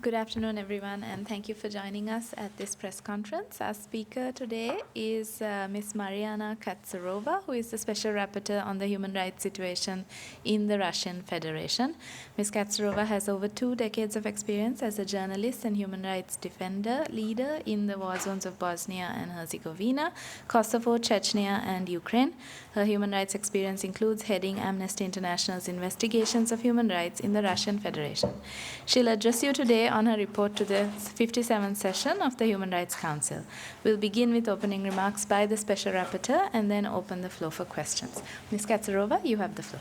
Good afternoon, everyone, and thank you for joining us at this press conference. Our speaker today is Ms. Mariana Katzarova, who is the Special Rapporteur on the human rights situation in the Russian Federation. Ms. Katzarova has over 2 decades of experience as a journalist and human rights defender, leader in the war zones of Bosnia and Herzegovina, Kosovo, Chechnya, and Ukraine. Her human rights experience includes heading Amnesty International's investigations of human rights in the Russian Federation. She'll address you today on her report to the 57th session of the Human Rights Council. We'll begin with opening remarks by the Special Rapporteur and then open the floor for questions. Ms. Katzarova, you have the floor.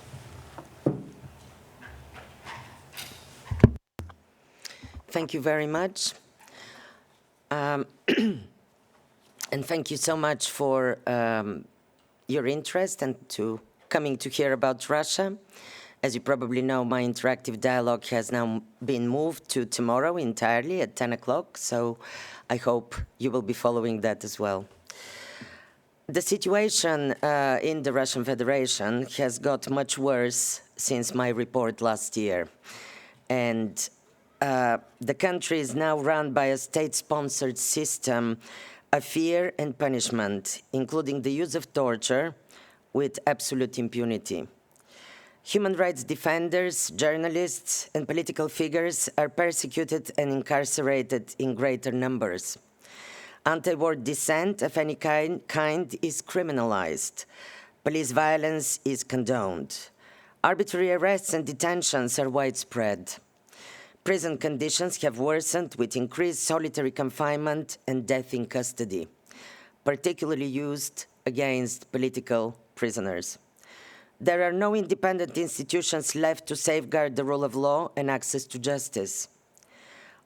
Thank you very much. And thank you so much for your interest and coming to hear about Russia. As you probably know, my interactive dialogue has now been moved to tomorrow entirely at 10 o'clock, so I hope you will be following that as well. The situation in the Russian Federation has got much worse since my report last year. And the country is now run by a state-sponsored system of fear and punishment, including the use of torture with absolute impunity. Human rights defenders, journalists, and political figures are persecuted and incarcerated in greater numbers. Anti-war dissent of any kind is criminalized. Police violence is condoned. Arbitrary arrests and detentions are widespread. Prison conditions have worsened with increased solitary confinement and death in custody, particularly used against political prisoners. There are no independent institutions left to safeguard the rule of law and access to justice.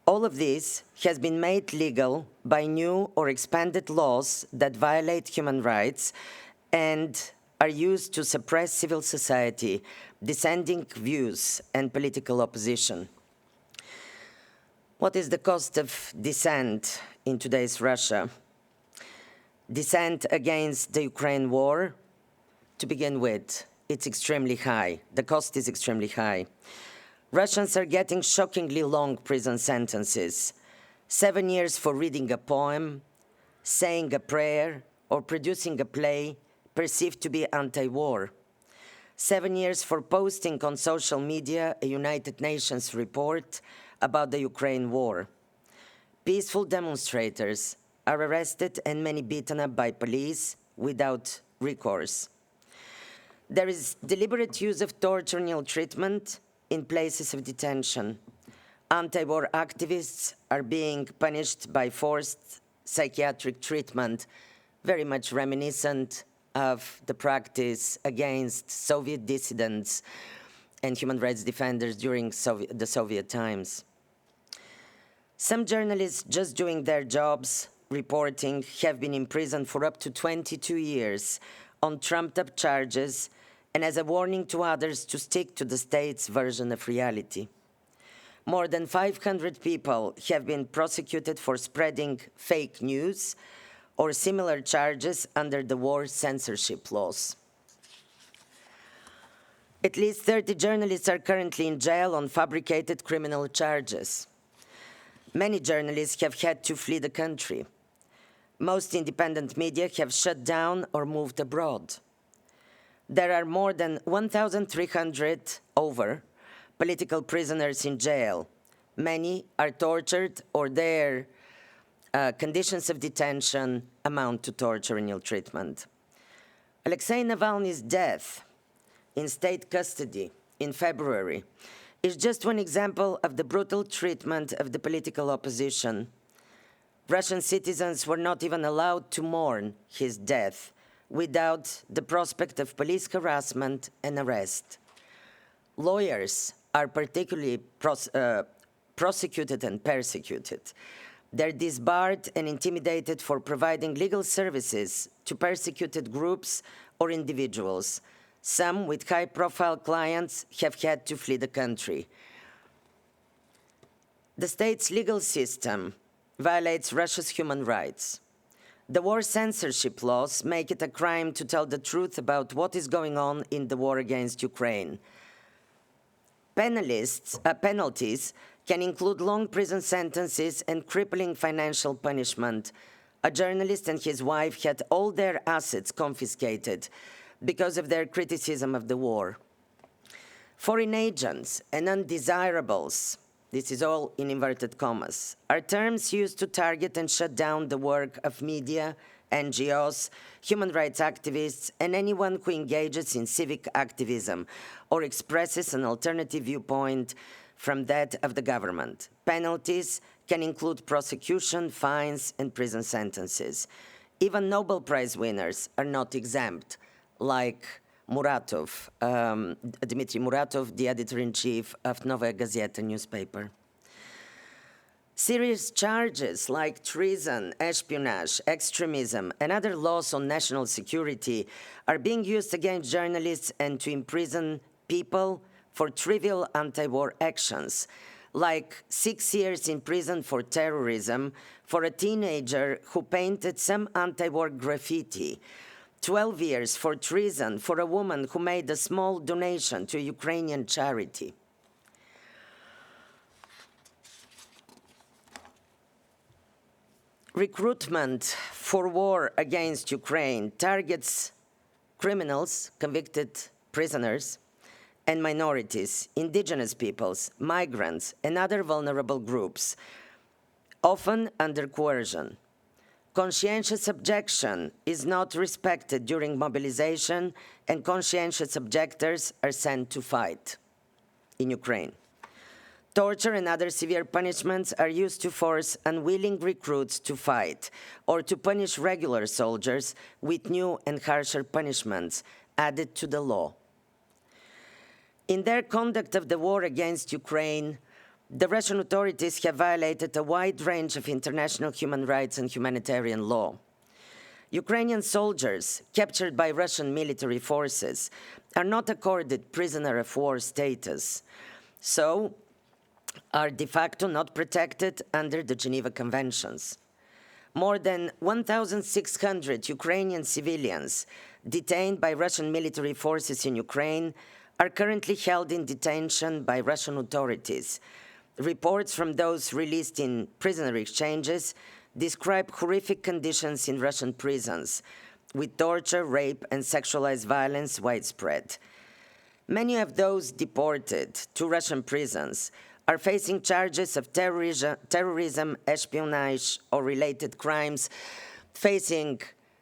All of this has been made legal by new or expanded laws that violate human rights and are used to suppress civil society, dissenting views, and political opposition. What is the cost of dissent in today's Russia? Dissent against the Ukraine war, to begin with, it's extremely high. The cost is extremely high. Russians are getting shockingly long prison sentences. 7 years for reading a poem, saying a prayer, or producing a play perceived to be anti-war. 7 years for posting on social media a United Nations report about the Ukraine war. Peaceful demonstrators are arrested and many beaten up by police without recourse. There is deliberate use of torture and ill treatment in places of detention. Anti-war activists are being punished by forced psychiatric treatment, very much reminiscent of the practice against Soviet dissidents and human rights defenders during the Soviet times. Some journalists just doing their jobs, reporting, have been imprisoned for up to 22 years on trumped-up charges and as a warning to others to stick to the state's version of reality. More than 500 people have been prosecuted for spreading fake news or similar charges under the war censorship laws. At least 30 journalists are currently in jail on fabricated criminal charges. Many journalists have had to flee the country. Most independent media have shut down or moved abroad. There are more than 1,300 political prisoners in jail. Many are tortured or their conditions of detention amount to torture and ill treatment. Alexei Navalny's death in state custody in February is just one example of the brutal treatment of the political opposition. Russian citizens were not even allowed to mourn his death without the prospect of police harassment and arrest. Lawyers are particularly prosecuted and persecuted. They're disbarred and intimidated for providing legal services to persecuted groups or individuals. Some with high-profile clients have had to flee the country. The state's legal system violates Russia's human rights. The war censorship laws make it a crime to tell the truth about what is going on in the war against Ukraine. Penalties can include long prison sentences and crippling financial punishment. A journalist and his wife had all their assets confiscated because of their criticism of the war. Foreign agents and undesirables, this is all in inverted commas, are terms used to target and shut down the work of media, NGOs, human rights activists, and anyone who engages in civic activism or expresses an alternative viewpoint from that of the government. Penalties can include prosecution, fines, and prison sentences. Even Nobel Prize winners are not exempt, like Muratov, Dmitry Muratov, the editor-in-chief of Novaya Gazeta newspaper. Serious charges like treason, espionage, extremism, and other laws on national security are being used against journalists and to imprison people for trivial anti-war actions, like 6 years in prison for terrorism for a teenager who painted some anti-war graffiti, 12 years for treason for a woman who made a small donation to a Ukrainian charity. Recruitment for war against Ukraine targets criminals, convicted prisoners, and minorities, indigenous peoples, migrants, and other vulnerable groups, often under coercion. Conscientious objection is not respected during mobilization, and conscientious objectors are sent to fight in Ukraine. Torture and other severe punishments are used to force unwilling recruits to fight or to punish regular soldiers with new and harsher punishments added to the law. In their conduct of the war against Ukraine, the Russian authorities have violated a wide range of international human rights and humanitarian law. Ukrainian soldiers captured by Russian military forces are not accorded prisoner of war status, so are de facto not protected under the Geneva Conventions. More than 1,600 Ukrainian civilians detained by Russian military forces in Ukraine are currently held in detention by Russian authorities. Reports from those released in prisoner exchanges describe horrific conditions in Russian prisons, with torture, rape, and sexualized violence widespread. Many of those deported to Russian prisons are facing charges of terrorism, espionage, or related crimes, facing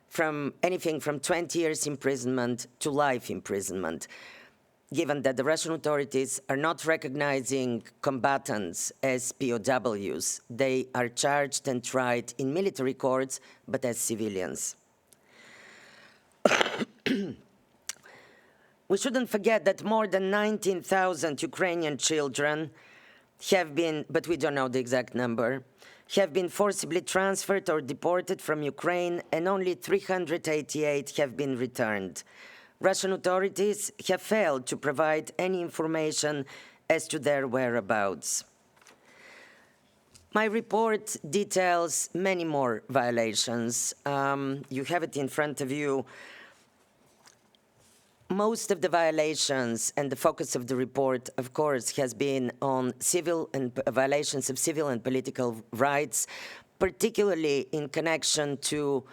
from anything from 20 years imprisonment to life imprisonment, given that the Russian authorities are not recognizing combatants as POWs. They are charged and tried in military courts, but as civilians. We shouldn't forget that more than 19,000 Ukrainian children have been, but we don't know the exact number, have been forcibly transferred or deported from Ukraine, and only 388 have been returned. Russian authorities have failed to provide any information as to their whereabouts. My report details many more violations. You have it in front of you. Most of the violations and the focus of the report, of course, has been on civil and violations of civil and political rights, particularly in connection to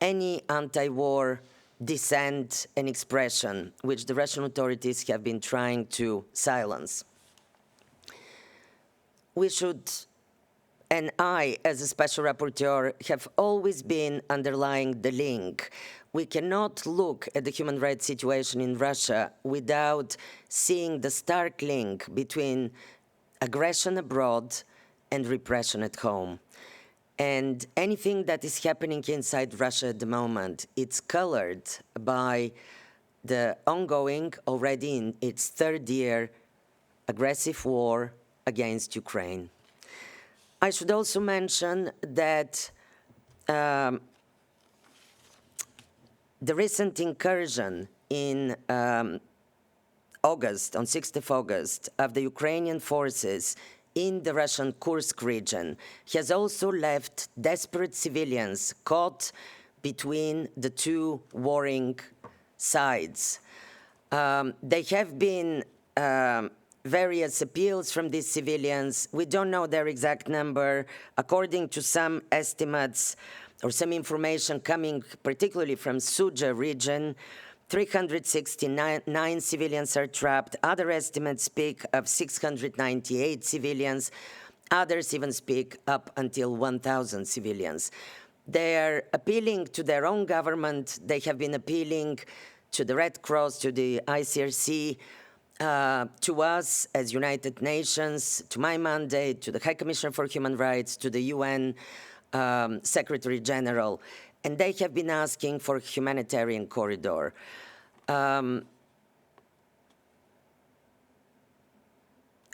any anti-war dissent and expression, which the Russian authorities have been trying to silence. We should, and I, as a special rapporteur, have always been underlying the link. We cannot look at the human rights situation in Russia without seeing the stark link between aggression abroad and repression at home. And anything that is happening inside Russia at the moment, it's colored by the ongoing, already in its third year, aggressive war against Ukraine. I should also mention that the recent incursion in August, on 6th of August, of the Ukrainian forces in the Russian Kursk region has also left desperate civilians caught between the two warring sides. They have been various appeals from these civilians. We don't know their exact number. According to some estimates or some information coming particularly from Suja region, 369 civilians are trapped. Other estimates speak of 698 civilians. Others even speak up until 1,000 civilians. They are appealing to their own government. They have been appealing to the Red Cross, to the ICRC, to us as United Nations, to my mandate, to the High Commissioner for Human Rights, to the UN Secretary General, and they have been asking for a humanitarian corridor.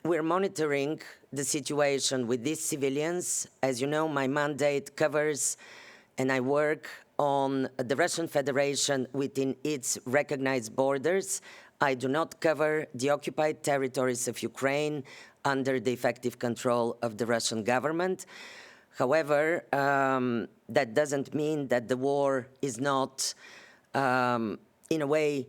We're monitoring the situation with these civilians. As you know, my mandate covers, and I work on the Russian Federation within its recognized borders. I do not cover the occupied territories of Ukraine under the effective control of the Russian government. However, that doesn't mean that the war is not, in a way,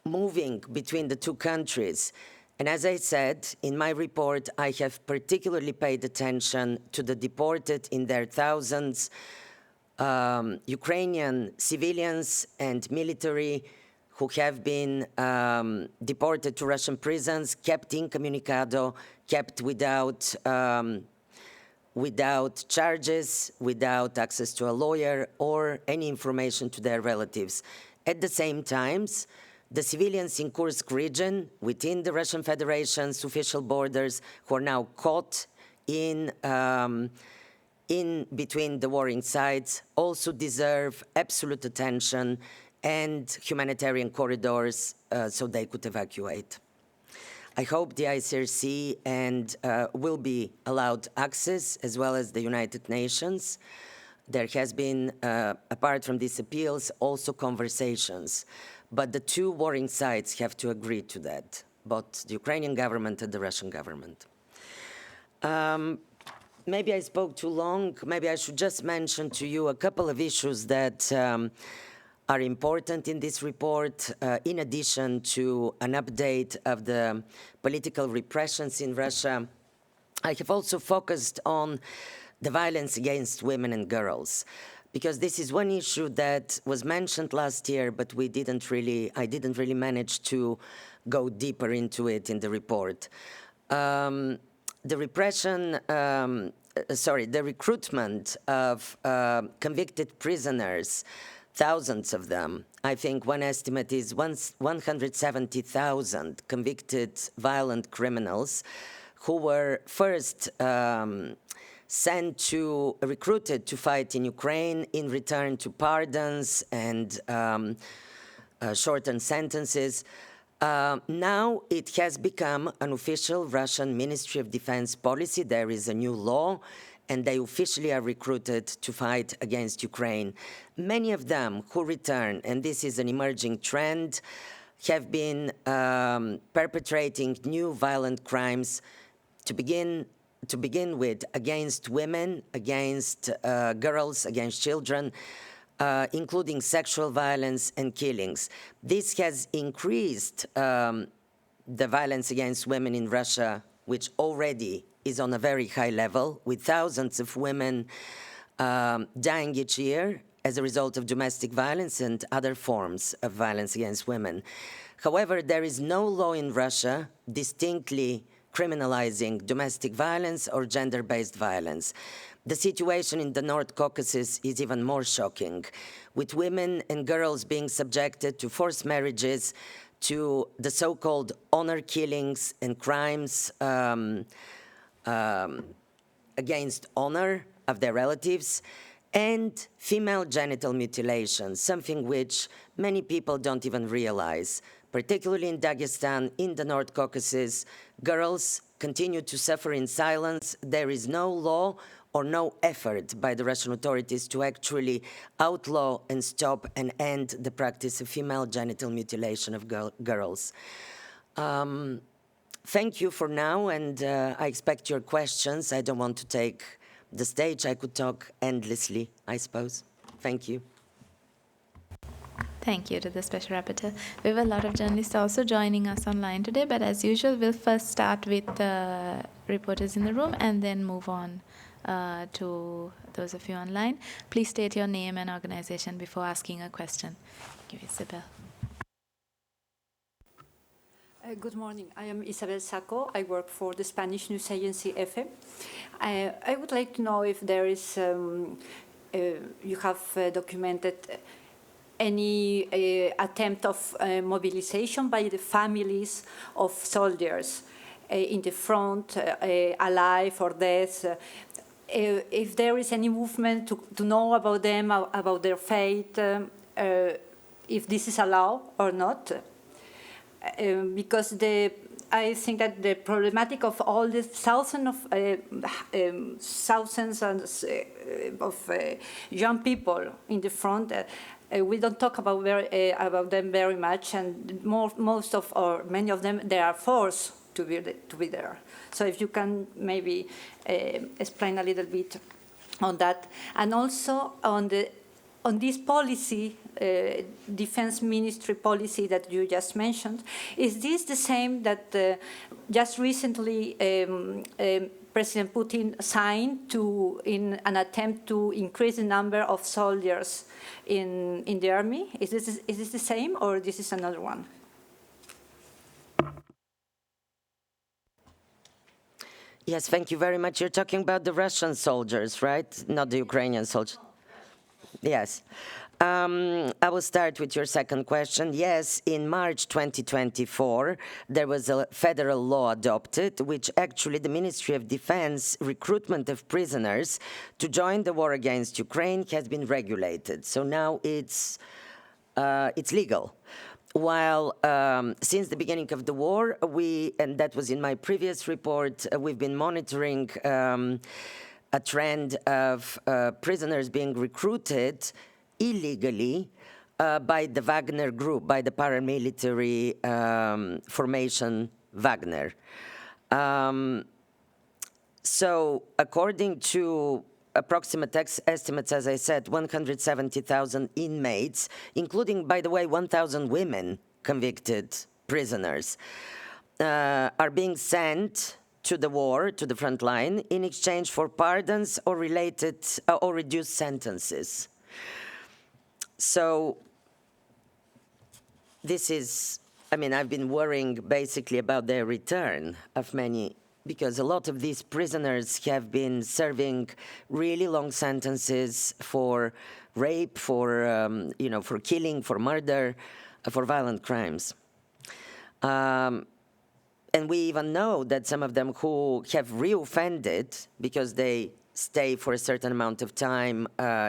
moving between the two countries. And as I said, in my report, I have particularly paid attention to the deported in their thousands Ukrainian civilians and military who have been deported to Russian prisons, kept incommunicado, kept without charges, without access to a lawyer or any information to their relatives. At the same time, the civilians in Kursk region, within the Russian Federation's official borders, who are now caught in between the warring sides, also deserve absolute attention and humanitarian corridors so they could evacuate. I hope the ICRC will be allowed access, as well as the United Nations. There has been, apart from these appeals, also conversations. But the two warring sides have to agree to that, both the Ukrainian government and the Russian government. Maybe I spoke too long. Maybe I should just mention to you a couple of issues that are important in this report, in addition to an update of the political repressions in Russia. I have also focused on the violence against women and girls, because this is one issue that was mentioned last year, but I didn't really manage to go deeper into it in the report. The recruitment of convicted prisoners, thousands of them. I think one estimate is 170,000 convicted violent criminals who were first recruited to fight in Ukraine, in return to pardons and shortened sentences. Now it has become an official Russian Ministry of Defense policy. There is a new law, and they officially are recruited to fight against Ukraine. Many of them who return, and this is an emerging trend, have been perpetrating new violent crimes to begin with against women, against girls, against children, including sexual violence and killings. This has increased the violence against women in Russia, which already is on a very high level, with thousands of women dying each year as a result of domestic violence and other forms of violence against women. However, there is no law in Russia distinctly criminalizing domestic violence or gender-based violence. The situation in the North Caucasus is even more shocking, with women and girls being subjected to forced marriages, to the so-called honor killings and crimes against honor of their relatives, and female genital mutilation, something which many people don't even realize. Particularly in Dagestan, in the North Caucasus, girls continue to suffer in silence. There is no law or no effort by the Russian authorities to actually outlaw and stop and end the practice of female genital mutilation of girls. Thank you for now, and I expect your questions. I don't want to take the stage. I could talk endlessly, I suppose. Thank you. Thank you to the Special Rapporteur. We have a lot of journalists also joining us online today, but as usual, we'll first start with the reporters in the room and then move on to those of you online. Please state your name and organization before asking a question. Thank you, Isabel. Good morning. I am Isabel Saco. I work for the Spanish news agency EFE. I would like to know if there is, you have documented any attempt of mobilization by the families of soldiers in the front, alive or dead. If there is any movement to know about them, about their fate, if this is allowed or not. Because I think that the problematic of all the thousands of young people in the front, we don't talk about them very much, and most of or many of them they are forced to be there. So if you can maybe explain a little bit on that, and also on this policy. Defense Ministry policy that you just mentioned, is this the same that just recently President Putin signed in an attempt to increase the number of soldiers in the army? Is this the same, or this is another one? Yes, thank you very much. You're talking about the Russian soldiers, right? Not the Ukrainian soldiers. Yes. I will start with your second question. Yes, in March 2024, there was a federal law adopted, which actually the Ministry of Defense recruitment of prisoners to join the war against Ukraine has been regulated. So now it's legal. While since the beginning of the war, and that was in my previous report, we've been monitoring a trend of prisoners being recruited illegally by the Wagner group, by the paramilitary formation Wagner. So according to approximate estimates, as I said, 170,000 inmates, including, by the way, 1,000 women convicted prisoners, are being sent to the war, to the front line, in exchange for pardons or related or reduced sentences. So this is, I mean, I've been worrying basically about their return of many, because a lot of these prisoners have been serving really long sentences for rape, for, for killing, for murder, for violent crimes. And we even know that some of them who have reoffended because they stay for a certain amount of time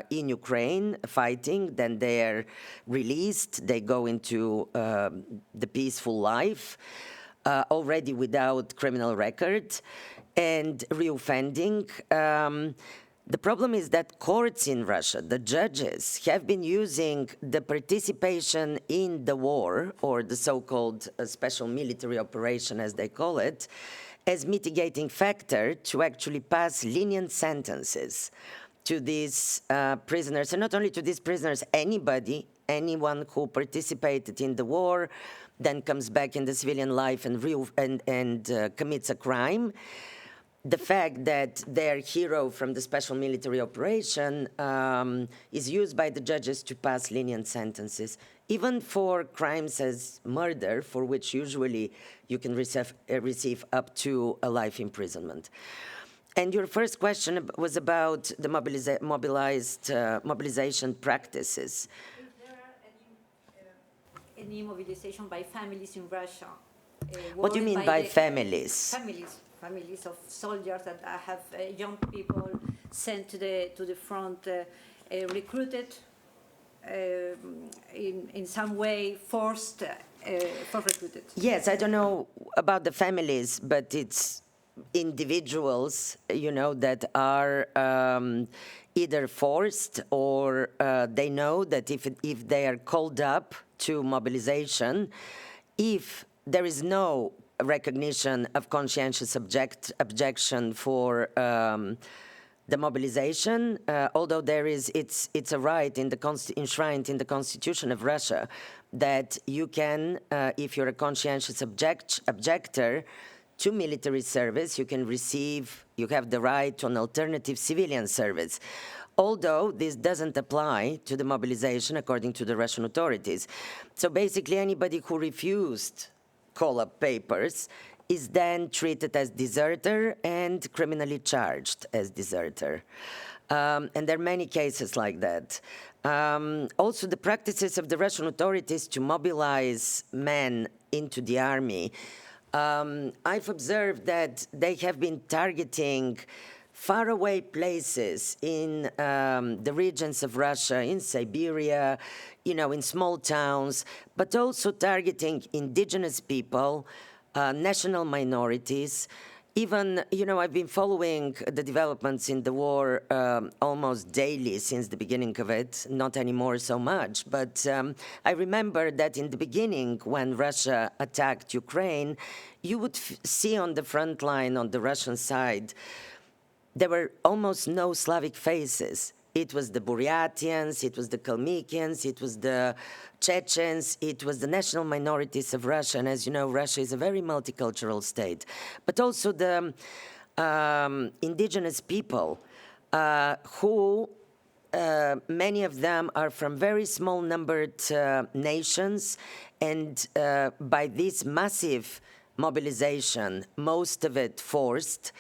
in Ukraine fighting, then they're released, they go into the peaceful life, already without criminal record and reoffending. The problem is that courts in Russia, the judges, have been using the participation in the war, or the so-called special military operation, as they call it, as mitigating factor to actually pass lenient sentences to these prisoners. And not only to these prisoners, anyone who participated in the war, then comes back in the civilian life and commits a crime. The fact that their hero from the special military operation is used by the judges to pass lenient sentences, even for crimes as murder, for which usually you can receive up to a life imprisonment. And your first question was about the mobilization practices. If there are any mobilization by families in Russia? What do you mean by families? Families of soldiers that have young people sent to the front, recruited in some way, forced recruited. Yes, I don't know about the families, but it's individuals, that are either forced or they know that if they are called up to mobilization, if there is no recognition of conscientious objection for the mobilization, although it's a right enshrined in the Constitution of Russia that you can, if you're a conscientious objector to military service, you have the right to an alternative civilian service. Although this doesn't apply to the mobilization according to the Russian authorities. So basically anybody who refused call-up papers is then treated as deserter and criminally charged as deserter. And there are many cases like that. Also, the practices of the Russian authorities to mobilize men into the army, I've observed that they have been targeting faraway places in the regions of Russia, in Siberia, in small towns, but also targeting indigenous people, national minorities. Even, I've been following the developments in the war almost daily since the beginning of it, not anymore so much, but I remember that in the beginning when Russia attacked Ukraine, you would see on the front line on the Russian side, there were almost no Slavic faces. It was the Buryatians, it was the Kalmykians, it was the Chechens, it was the national minorities of Russia. And as you know, Russia is a very multicultural state. But also the indigenous people who, many of them are from very small numbered nations. And by this massive mobilization, most of it forced,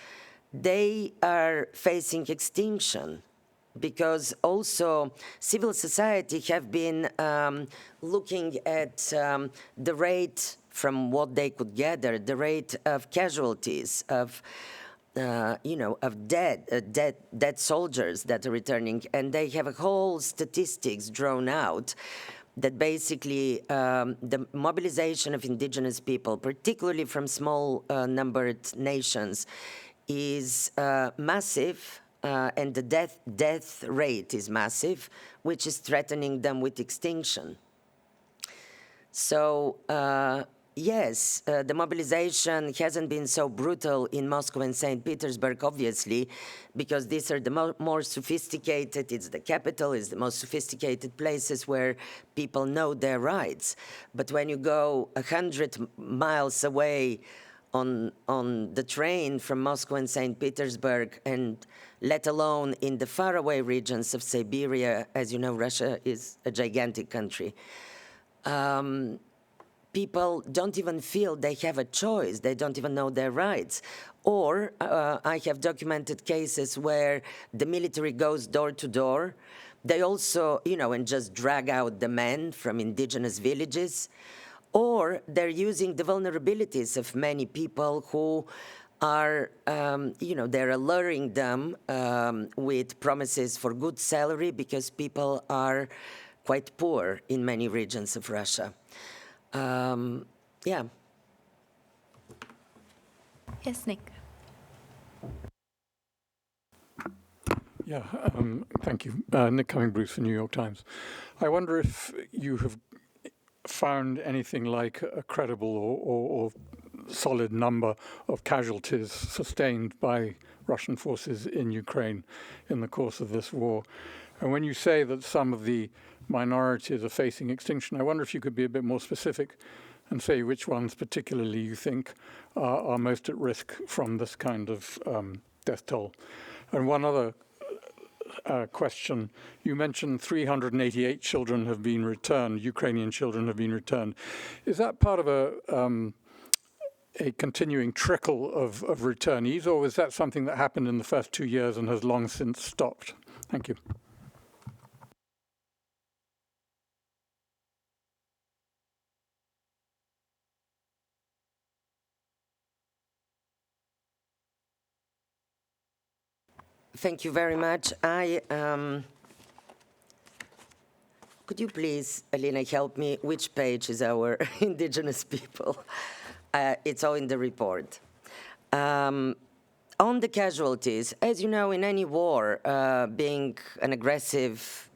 they are facing extinction because also civil society have been looking at the rate from what they could gather, the rate of casualties, of dead soldiers that are returning, and they have a whole statistics drawn out that basically the mobilization of indigenous people, particularly from small numbered nations, is massive, and the death rate is massive, which is threatening them with extinction. So, yes, the mobilization hasn't been so brutal in Moscow and St. Petersburg, obviously, because these are the more sophisticated, it's the capital, it's the most sophisticated places where people know their rights. But when you go 100 miles away on the train from Moscow and St. Petersburg, and let alone in the faraway regions of Siberia, as you know, Russia is a gigantic country, people don't even feel they have a choice. They don't even know their rights. Or I have documented cases where the military goes door to door. They also, and just drag out the men from indigenous villages. Or they're using the vulnerabilities of many people who are, they're alluring them with promises for good salary because people are quite poor in many regions of Russia. Yeah. Yes, Nick. Yeah, thank you. Nick Cumming-Bruce for New York Times. I wonder if you have found anything like a credible or solid number of casualties sustained by Russian forces in Ukraine in the course of this war. And when you say that some of the minorities are facing extinction, I wonder if you could be a bit more specific and say which ones particularly you think are most at risk from this kind of death toll. And one other question. You mentioned 388 children have been returned, Ukrainian children have been returned. Is that part of a continuing trickle of returnees, or is that something that happened in the first 2 years and has long since stopped? Thank you. Thank you very much. Could you please, Alina, help me? Which page is our indigenous people? It's all in the report. On the casualties, as you know, in any war, being an aggressive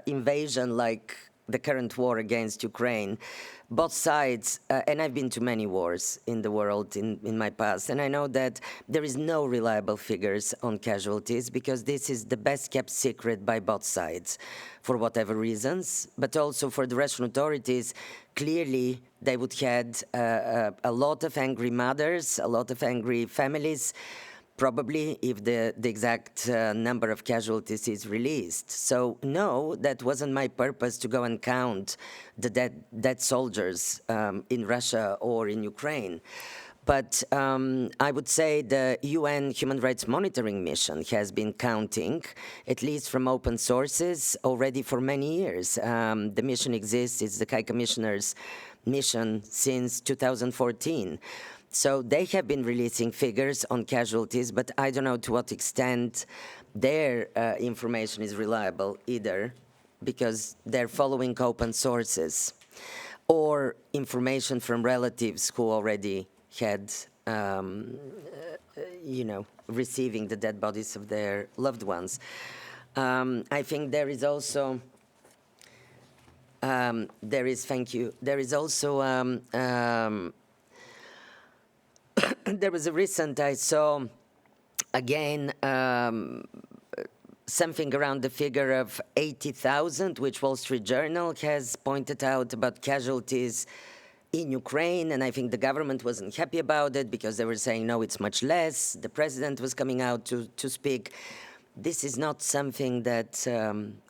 invasion like the current war against Ukraine, both sides, and I've been to many wars in the world in my past, and I know that there is no reliable figures on casualties because this is the best kept secret by both sides for whatever reasons, but also for the Russian authorities. Clearly, they would had a lot of angry mothers, a lot of angry families, probably if the exact number of casualties is released. So no, that wasn't my purpose to go and count the dead soldiers in Russia or in Ukraine. But I would say the UN Human Rights Monitoring Mission has been counting, at least from open sources, already for many years. The mission exists, it's the High Commissioner's mission since 2014. So they have been releasing figures on casualties, but I don't know to what extent their information is reliable either, because they're following open sources or information from relatives who already had, receiving the dead bodies of their loved ones. I think there is also, there is also, there was a recent, I saw, again, something around the figure of 80,000, which Wall Street Journal has pointed out about casualties in Ukraine, and I think the government wasn't happy about it because they were saying, no, it's much less. The president was coming out to speak. This is not something that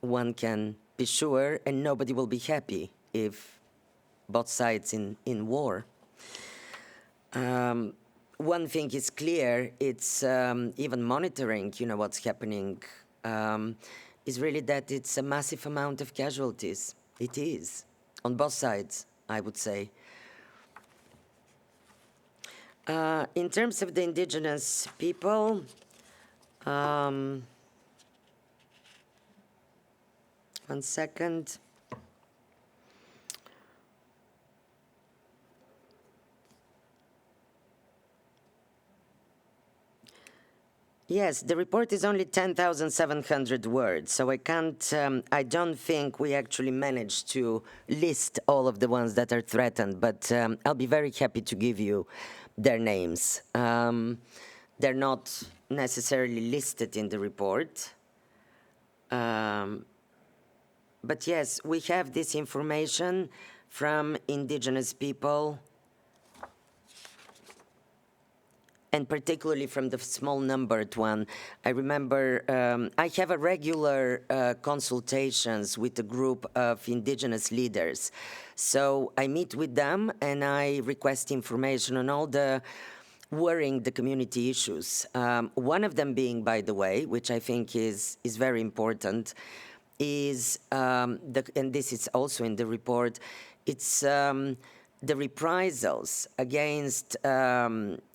one can be sure, and nobody will be happy if both sides in war. One thing is clear, it's even monitoring, what's happening, is really that it's a massive amount of casualties. It is, on both sides, I would say. In terms of the indigenous people, one second. Yes, the report is only 10,700 words, so I can't, I don't think we actually managed to list all of the ones that are threatened, but I'll be very happy to give you their names. They're not necessarily listed in the report. But yes, we have this information from indigenous people, and particularly from the small numbered one. I remember I have a regular consultations with a group of indigenous leaders. So I meet with them and I request information on all the worrying the community issues. One of them being, by the way, which I think is very important, is, and this is also in the report, it's the reprisals against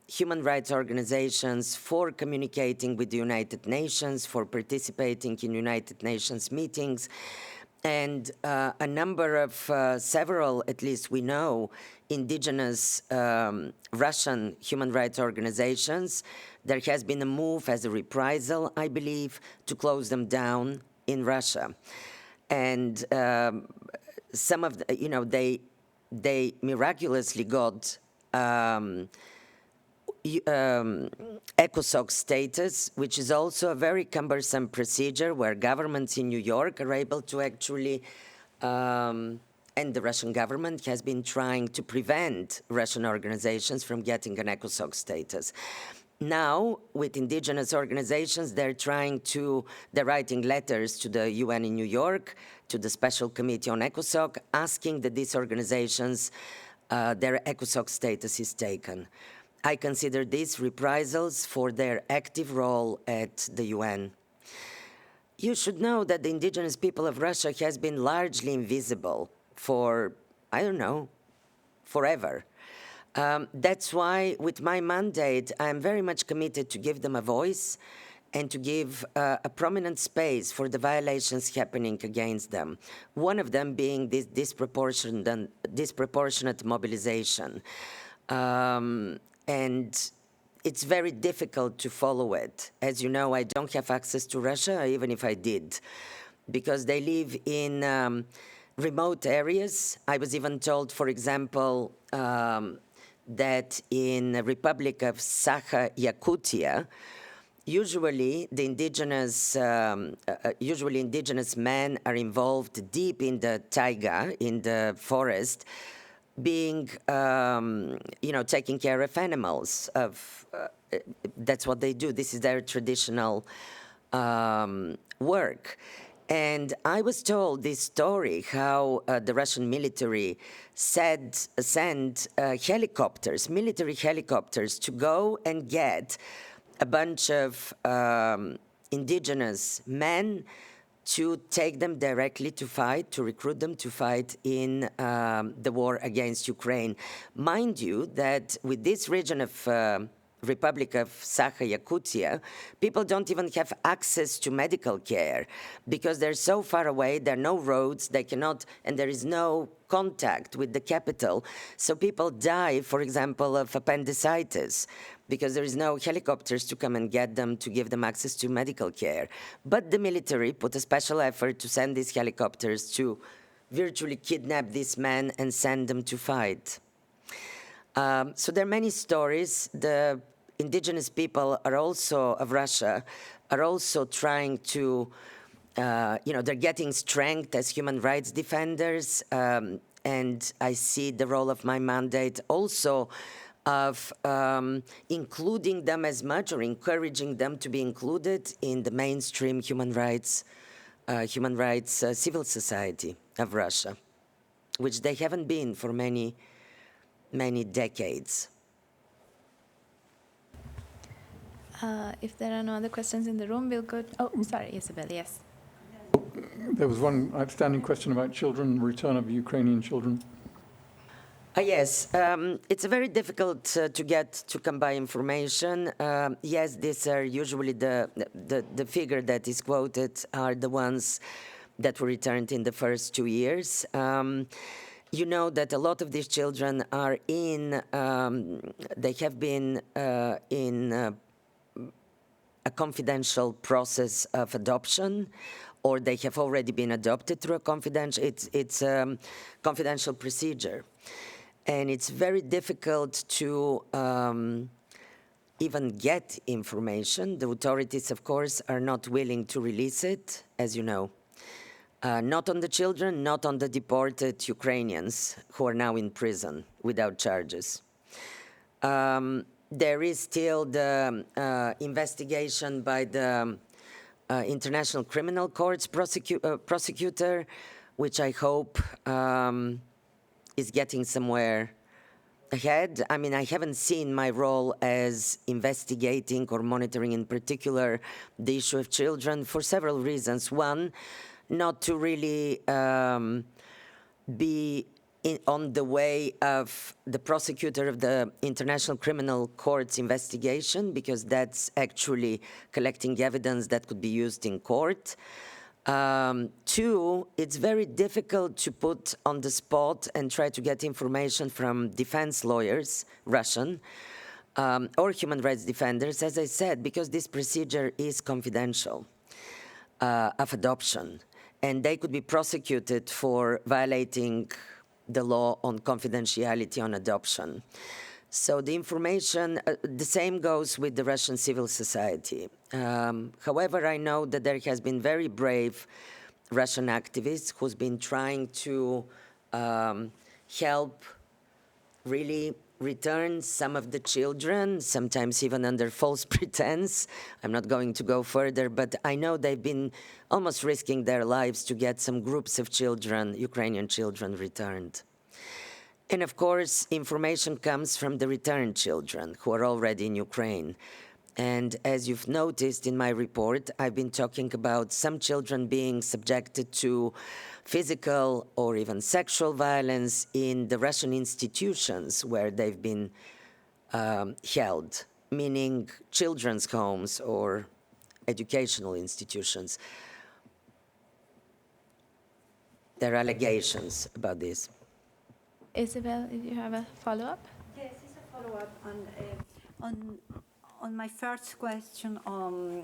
human rights organizations for communicating with the United Nations, for participating in United Nations meetings, and a number of, several, at least we know, indigenous Russian human rights organizations. There has been a move as a reprisal, I believe, to close them down in Russia. And some of the, they miraculously got ECOSOC status, which is also a very cumbersome procedure where governments in New York are able to actually, and the Russian government has been trying to prevent Russian organizations from getting an ECOSOC status. Now, with indigenous organizations, they're writing letters to the UN in New York, to the Special Committee on ECOSOC, asking that these organizations, their ECOSOC status is taken. I consider these reprisals for their active role at the UN. You should know that the indigenous people of Russia has been largely invisible for, I don't know, forever. That's why, with my mandate, I'm very much committed to give them a voice and to give a prominent space for the violations happening against them. One of them being this disproportionate mobilization. And it's very difficult to follow it. As you know, I don't have access to Russia, even if I did, because they live in remote areas. I was even told, for example, that in the Republic of Sakha-Yakutia, usually the indigenous men are involved deep in the taiga, in the forest, being, taking care of animals. That's what they do. This is their traditional work. And I was told this story, how the Russian military sent helicopters, military helicopters, to go and get a bunch of indigenous men to take them directly to fight, to recruit them to fight in the war against Ukraine. Mind you that with this region of Republic of Sakha-Yakutia, people don't even have access to medical care because they're so far away, there are no roads, they cannot, and there is no contact with the capital. So people die, for example, of appendicitis because there is no helicopters to come and get them, to give them access to medical care. But the military put a special effort to send these helicopters to virtually kidnap these men and send them to fight. So there are many stories. The indigenous people are also, of Russia, are also trying to, they're getting strength as human rights defenders, and I see the role of my mandate also of including them as much or encouraging them to be included in the mainstream human rights civil society of Russia, which they haven't been for many decades. If there are no other questions in the room, we'll go. Oh, sorry, Isabel, yes. There was one outstanding question about children, return of Ukrainian children. Yes, it's very difficult to come by information. Yes, these are usually the figure that is quoted are the ones that were returned in the first 2 years. You know that a lot of these children are they have been in a confidential process of adoption, or they have already been adopted through a confidential confidential procedure. And it's very difficult to even get information. The authorities, of course, are not willing to release it, as you know. Not on the children, not on the deported Ukrainians who are now in prison without charges. There is still the investigation by the International Criminal Court's prosecutor, which I hope is getting somewhere ahead. I mean, I haven't seen my role as investigating or monitoring in particular the issue of children for several reasons. One, not to really be on the way of the prosecutor of the International Criminal Court's investigation, because that's actually collecting evidence that could be used in court. Two, it's very difficult to put on the spot and try to get information from defense lawyers, Russian, or human rights defenders, as I said, because this procedure is confidential of adoption. And they could be prosecuted for violating the law on confidentiality on adoption. So the information, the same goes with the Russian civil society. However, I know that there has been very brave Russian activists who's been trying to help really return some of the children, sometimes even under false pretense. I'm not going to go further, but I know they've been almost risking their lives to get some groups of children, Ukrainian children, returned. And of course, information comes from the returned children who are already in Ukraine. And as you've noticed in my report, I've been talking about some children being subjected to physical or even sexual violence in the Russian institutions where they've been held, meaning children's homes or educational institutions. There are allegations about this. Isabel, did you have a follow-up? Yes, it's a follow-up on my first question on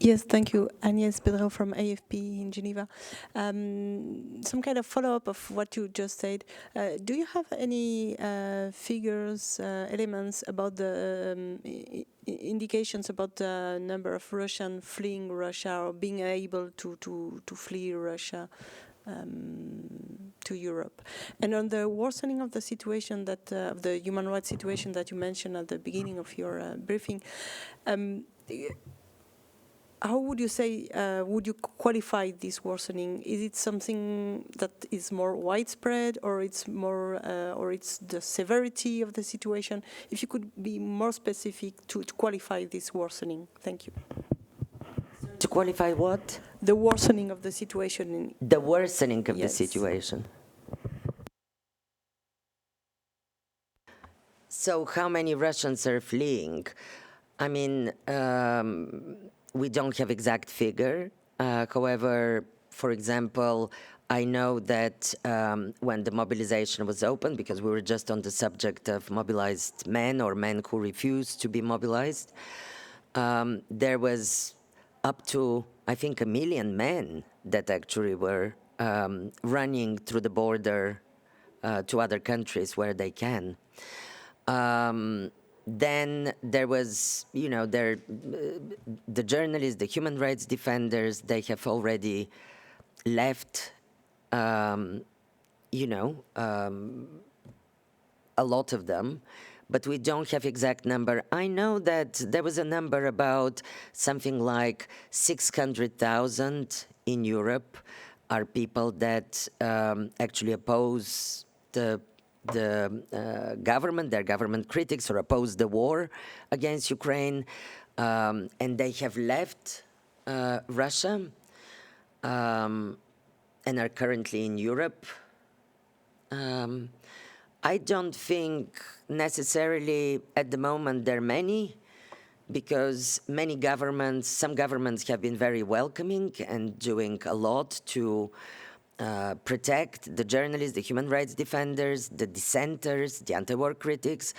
Yes, thank you. Agnès Pedro from AFP in Geneva. Some kind of follow-up of what you just said. Do you have any figures, elements about the indications about the number of Russians fleeing Russia or being able to flee Russia to Europe? And on the worsening of the situation that of the human rights situation that you mentioned at the beginning of your briefing, how would you say, would you qualify this worsening? Is it something that is more widespread, or it's more, or it's the severity of the situation? If you could be more specific to qualify this worsening. Thank you. To qualify what? The worsening of the situation. The worsening of the Yes. situation. So how many Russians are fleeing? I mean, we don't have exact figure. However, for example, I know that when the mobilization was open, because we were just on the subject of mobilized men or men who refused to be mobilized, there was up to, I think, 1 million men that actually were running through the border to other countries where they can. Then there was, you know, the journalists, the human rights defenders, they have already left, you know, a lot of them, but we don't have exact number. I know that there was a number about something like 600,000 in Europe are people that actually oppose the government, their government critics, or oppose the war against Ukraine, and they have left Russia and are currently in Europe. I don't think necessarily at the moment there are many, because many governments, some governments have been very welcoming and doing a lot to protect the journalists, the human rights defenders, the dissenters, the anti-war critics,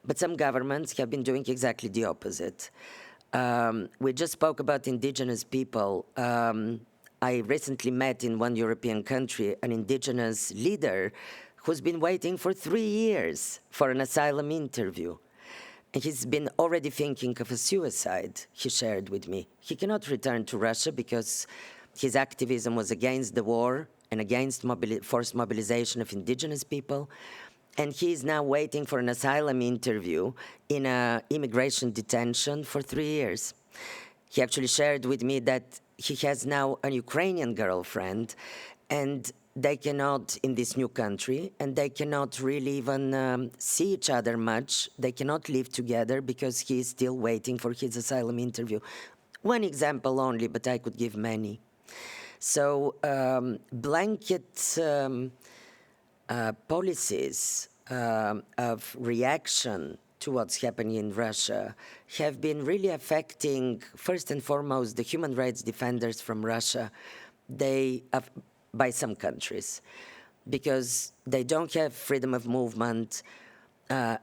but some governments have been doing exactly the opposite. We just spoke about indigenous people. I recently met in one European country an indigenous leader who's been waiting for 3 years for an asylum interview. And he's been already thinking of a suicide, he shared with me. He cannot return to Russia because his activism was against the war and against forced mobilization of indigenous people. And he is now waiting for an asylum interview in an immigration detention for 3 years. He actually shared with me that he has now a Ukrainian girlfriend, and they cannot, in this new country, and they cannot really even see each other much. They cannot live together because he is still waiting for his asylum interview. One example only, but I could give many. So blanket policies of reaction to what's happening in Russia have been really affecting, first and foremost, the human rights defenders from Russia, by some countries, because they don't have freedom of movement. A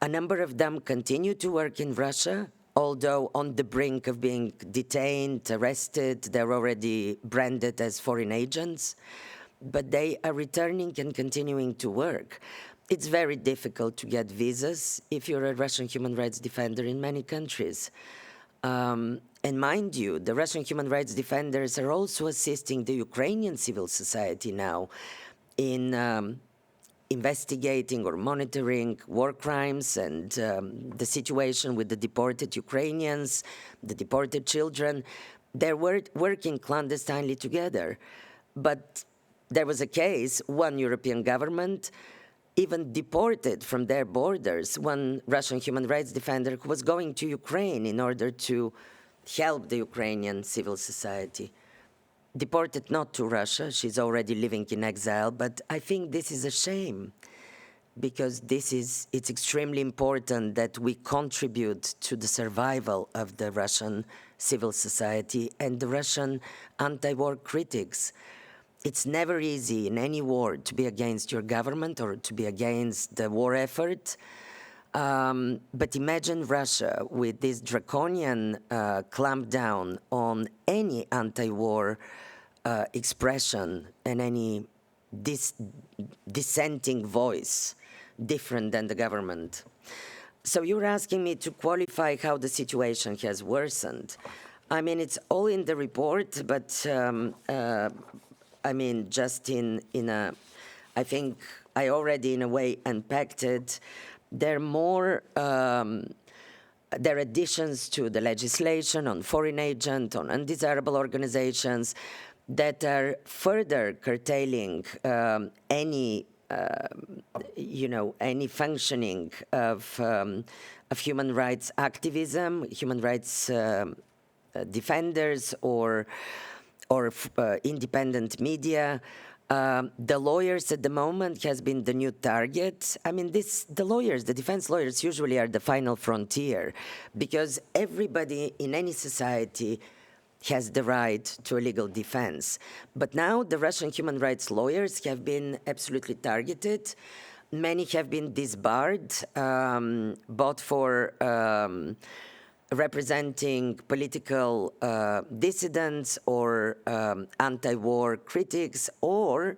number of them continue to work in Russia, although on the brink of being detained, arrested. They're already branded as foreign agents, but they are returning and continuing to work. It's very difficult to get visas if you're a Russian human rights defender in many countries. And mind you, the Russian human rights defenders are also assisting the Ukrainian civil society now in investigating or monitoring war crimes and the situation with the deported Ukrainians, the deported children. They're working clandestinely together. But there was a case, one European government even deported from their borders one Russian human rights defender who was going to Ukraine in order to help the Ukrainian civil society. Deported not to Russia, she's already living in exile, but I think this is a shame, because it's extremely important that we contribute to the survival of the Russian civil society and the Russian anti-war critics. It's never easy in any war to be against your government or to be against the war effort. But imagine Russia with this draconian clampdown on any anti-war expression and any dissenting voice different than the government. So you're asking me to qualify how the situation has worsened. I mean, it's all in the report, but I mean, just in a, I think I already in a way unpacked it. There are more, there are additions to the legislation on foreign agent, on undesirable organizations that are further curtailing any any functioning of human rights activism, human rights defenders, or independent media. The lawyers at the moment has been the new target. I mean, the lawyers, the defense lawyers usually are the final frontier, because everybody in any society has the right to a legal defense. But now the Russian human rights lawyers have been absolutely targeted. Many have been disbarred, both for representing political dissidents or anti-war critics, or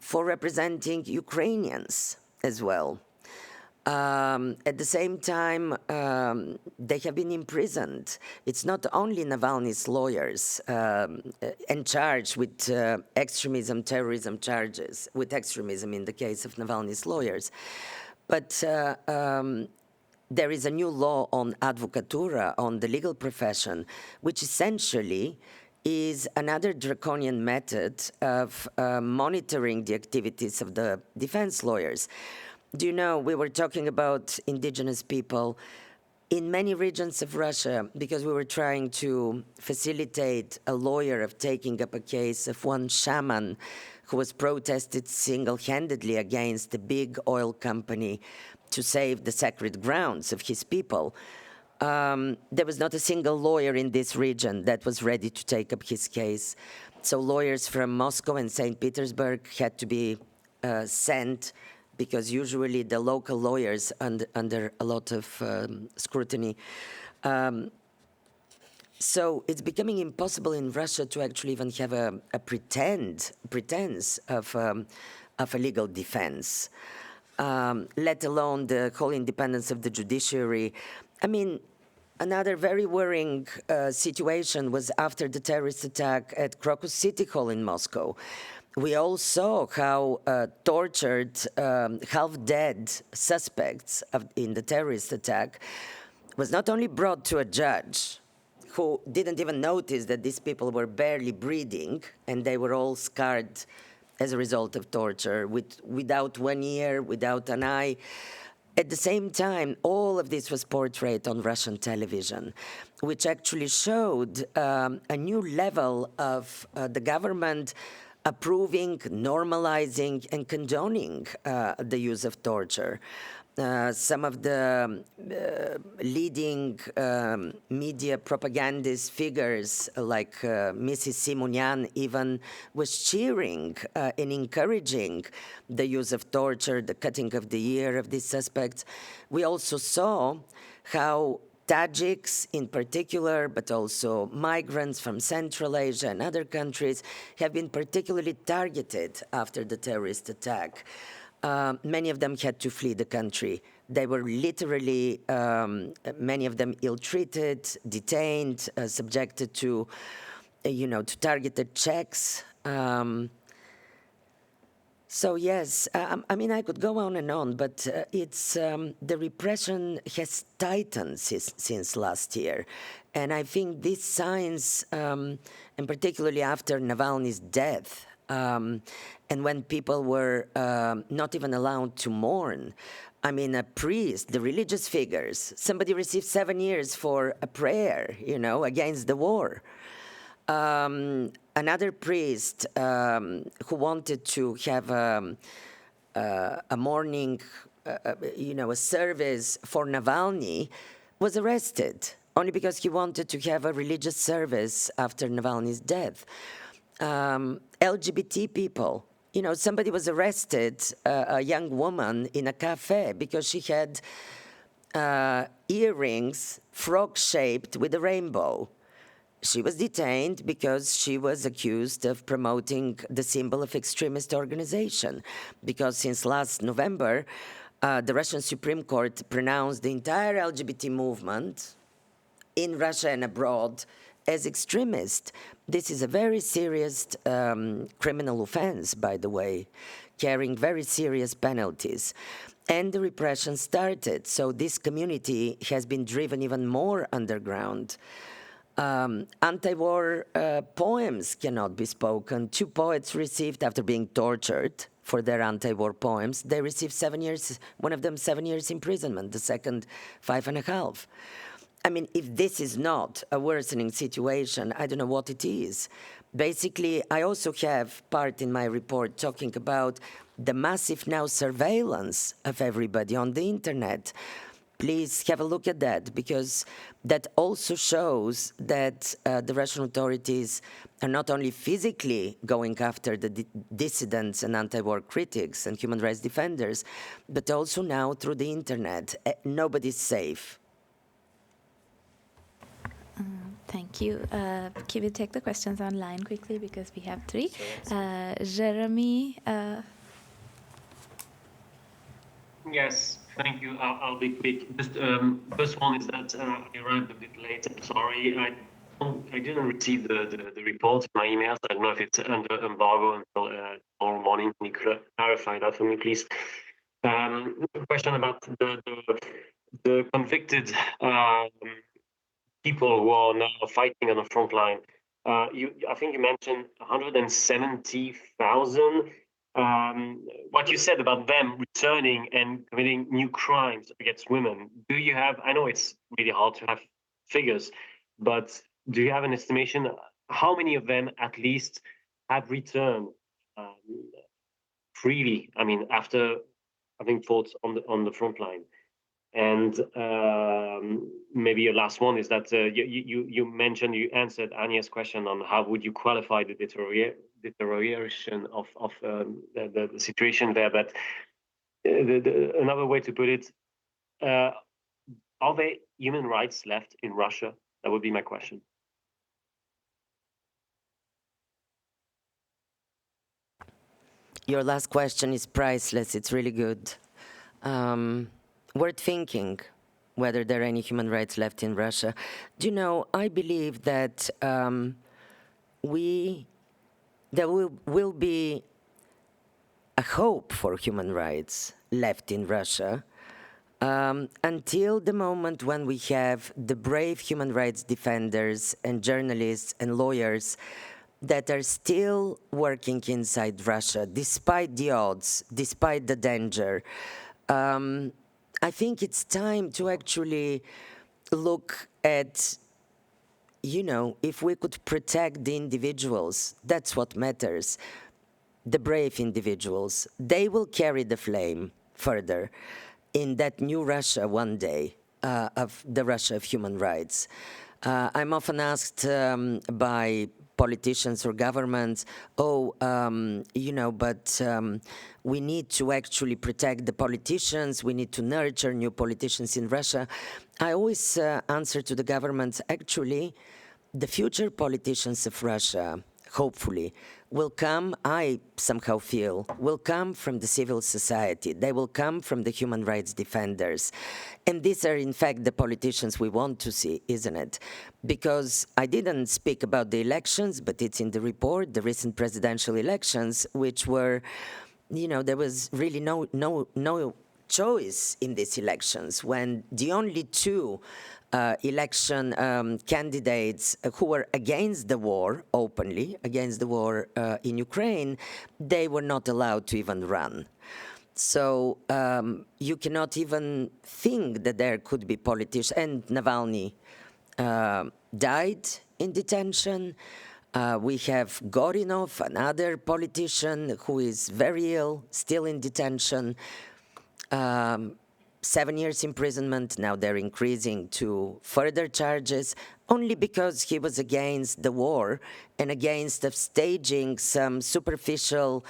for representing Ukrainians as well. At the same time, they have been imprisoned. It's not only Navalny's lawyers and charged with extremism, terrorism charges, with extremism in the case of Navalny's lawyers, but there is a new law on advocatura, on the legal profession, which essentially is another draconian method of monitoring the activities of the defense lawyers. Do you know, we were talking about indigenous people in many regions of Russia, because we were trying to facilitate a lawyer of taking up a case of one shaman who was protested single-handedly against a big oil company to save the sacred grounds of his people. There was not a single lawyer in this region that was ready to take up his case. So lawyers from Moscow and St. Petersburg had to be sent, because usually the local lawyers under a lot of scrutiny. So it's becoming impossible in Russia to actually even have a pretense of a legal defense, let alone the whole independence of the judiciary. I mean, another very worrying situation was after the terrorist attack at Crocus City Hall in Moscow. We all saw how tortured, half-dead suspects in the terrorist attack was not only brought to a judge who didn't even notice that these people were barely breathing and they were all scarred as a result of torture, without one ear, without an eye. At the same time, all of this was portrayed on Russian television, which actually showed a new level of the government approving, normalizing, and condoning the use of torture. Some of the leading media propagandist figures, like Mrs. Simonyan, even was cheering and encouraging the use of torture, the cutting of the ear of these suspects. We also saw how Tajiks in particular, but also migrants from Central Asia and other countries, have been particularly targeted after the terrorist attack. Many of them had to flee the country. They were literally, many of them ill-treated, detained, subjected to, to targeted checks. So yes, I mean, I could go on and on, but it's the repression has tightened since last year. And I think these signs, and particularly after Navalny's death, and when people were not even allowed to mourn, I mean, a priest, the religious figures, somebody received 7 years for a prayer, against the war. Another priest who wanted to have a morning, a service for Navalny was arrested only because he wanted to have a religious service after Navalny's death. LGBT people, somebody was arrested, a young woman in a cafe, because she had earrings, frog-shaped with a rainbow. She was detained because she was accused of promoting the symbol of extremist organization. Because since last November, the Russian Supreme Court pronounced the entire LGBT movement in Russia and abroad as extremist. This is a very serious criminal offense, by the way, carrying very serious penalties. And the repression started, so this community has been driven even more underground. Anti-war poems cannot be spoken. 2 poets received, after being tortured for their anti-war poems, they received 7 years, one of them 7 years imprisonment, the second 5.5. I mean, if this is not a worsening situation, I don't know what it is. Basically, I also have part in my report talking about the massive now surveillance of everybody on the internet. Please have a look at that, because that also shows that the Russian authorities are not only physically going after the dissidents and anti-war critics and human rights defenders, but also now through the internet. Nobody's safe. Thank you. Can we take the questions online quickly, because we have 3. Jeremy. Yes, thank you. I'll be quick. Just first one is that I arrived a bit late. I'm sorry. I didn't receive the report in my emails. I don't know if it's under embargo until tomorrow morning. Can you clarify that for me, please? Question about the convicted people who are now fighting on the front line. I think you mentioned 170,000. What you said about them returning and committing new crimes against women, do you have, I know it's really hard to have figures, but do you have an estimation how many of them at least have returned freely, I mean, after having fought on the front line? And maybe your last one is that you mentioned, you answered Anya's question on how would you qualify the deterioration of the situation there. But another way to put it, are there human rights left in Russia? That would be my question. Your last question is priceless. It's really good. Worth thinking whether there are any human rights left in Russia. Do you know, I believe that there will be a hope for human rights left in Russia until the moment when we have the brave human rights defenders and journalists and lawyers that are still working inside Russia, despite the odds, despite the danger. I think it's time to actually look at, you know, if we could protect the individuals, that's what matters. The brave individuals, they will carry the flame further in that new Russia one day, of the Russia of human rights. I'm often asked by politicians or governments, you know, but we need to actually protect the politicians, we need to nurture new politicians in Russia. I always answer to the governments, actually, the future politicians of Russia, hopefully, will come, I somehow feel, will come from the civil society. They will come from the human rights defenders. And these are, in fact, the politicians we want to see, isn't it? Because I didn't speak about the elections, but it's in the report, the recent presidential elections, which were, you know, there was really no choice in these elections, when the only 2 election candidates who were against the war, openly, against the war in Ukraine, they were not allowed to even run. So you cannot even think that there could be politicians. And Navalny died in detention. We have Gorinov, another politician who is very ill, still in detention. 7 years imprisonment, now they're increasing to further charges, only because he was against the war and against staging some superficial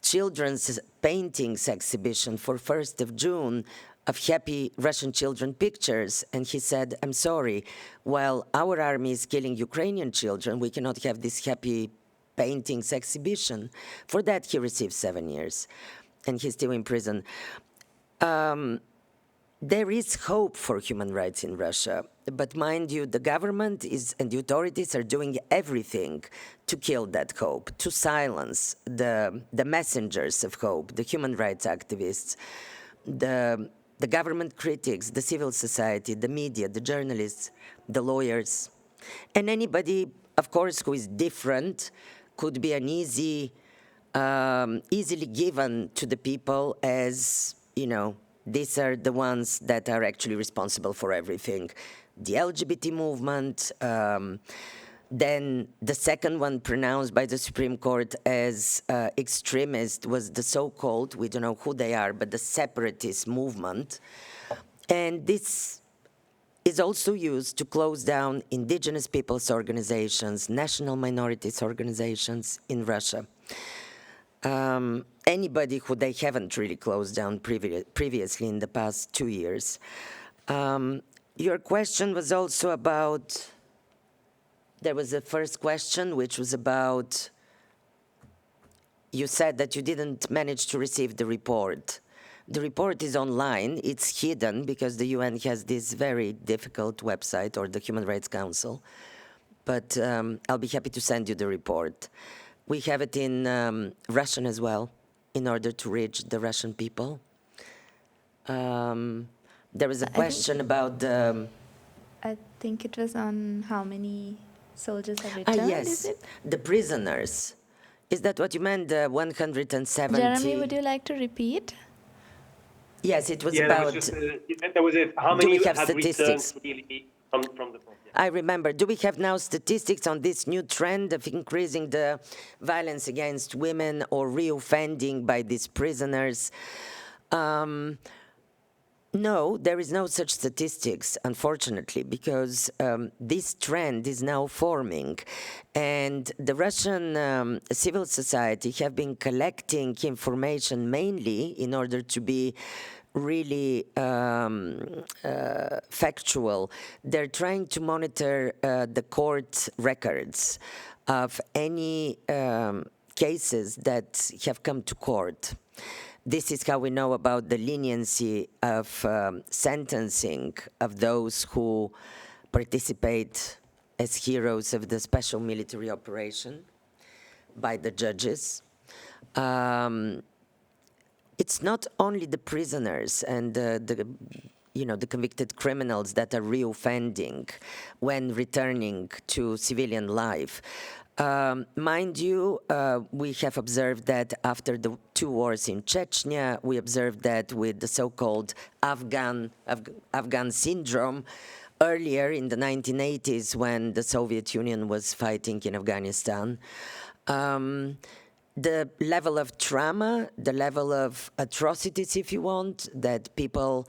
children's paintings exhibition for 1st of June of happy Russian children pictures, and he said, I'm sorry, while our army is killing Ukrainian children, we cannot have this happy paintings exhibition. For that, he received 7 years, and he's still in prison. There is hope for human rights in Russia, but mind you, the government and the authorities are doing everything to kill that hope, to silence the messengers of hope, the human rights activists, the government critics, the civil society, the media, the journalists, the lawyers, and anybody, of course, who is different could be an easily given to the people as, these are the ones that are actually responsible for everything. The LGBT movement, then the second one pronounced by the Supreme Court as extremist was the so-called, we don't know who they are, but the separatist movement. And this is also used to close down indigenous peoples' organizations, national minorities organizations in Russia. Anybody who they haven't really closed down previously in the past 2 years. Your question was also about, there was a first question which was about, you said that you didn't manage to receive the report. The report is online, it's hidden because the UN has this very difficult website, or the Human Rights Council, but I'll be happy to send you the report. We have it in Russian as well, in order to reach the Russian people. There was a question about the... I think it was on how many soldiers have returned, yes, is it? the prisoners. Is that what you meant, the 170? Jeremy, would you like to repeat? Yes, it was Yeah, about... there was how do many we have had statistics? returned really from the front? Yeah. I remember. Do we have now statistics on this new trend of increasing the violence against women or reoffending by these prisoners? No, there is no such statistics, unfortunately, because this trend is now forming. And the Russian civil society have been collecting information mainly in order to be really factual. They're trying to monitor the court records of any cases that have come to court. This is how we know about the leniency of sentencing of those who participate as heroes of the special military operation by the judges. It's not only the prisoners and the convicted criminals that are reoffending when returning to civilian life. Mind you, we have observed that after the 2 wars in Chechnya, we observed that with the so-called Afghan syndrome earlier in the 1980s when the Soviet Union was fighting in Afghanistan. The level of trauma, the level of atrocities, if you want, that people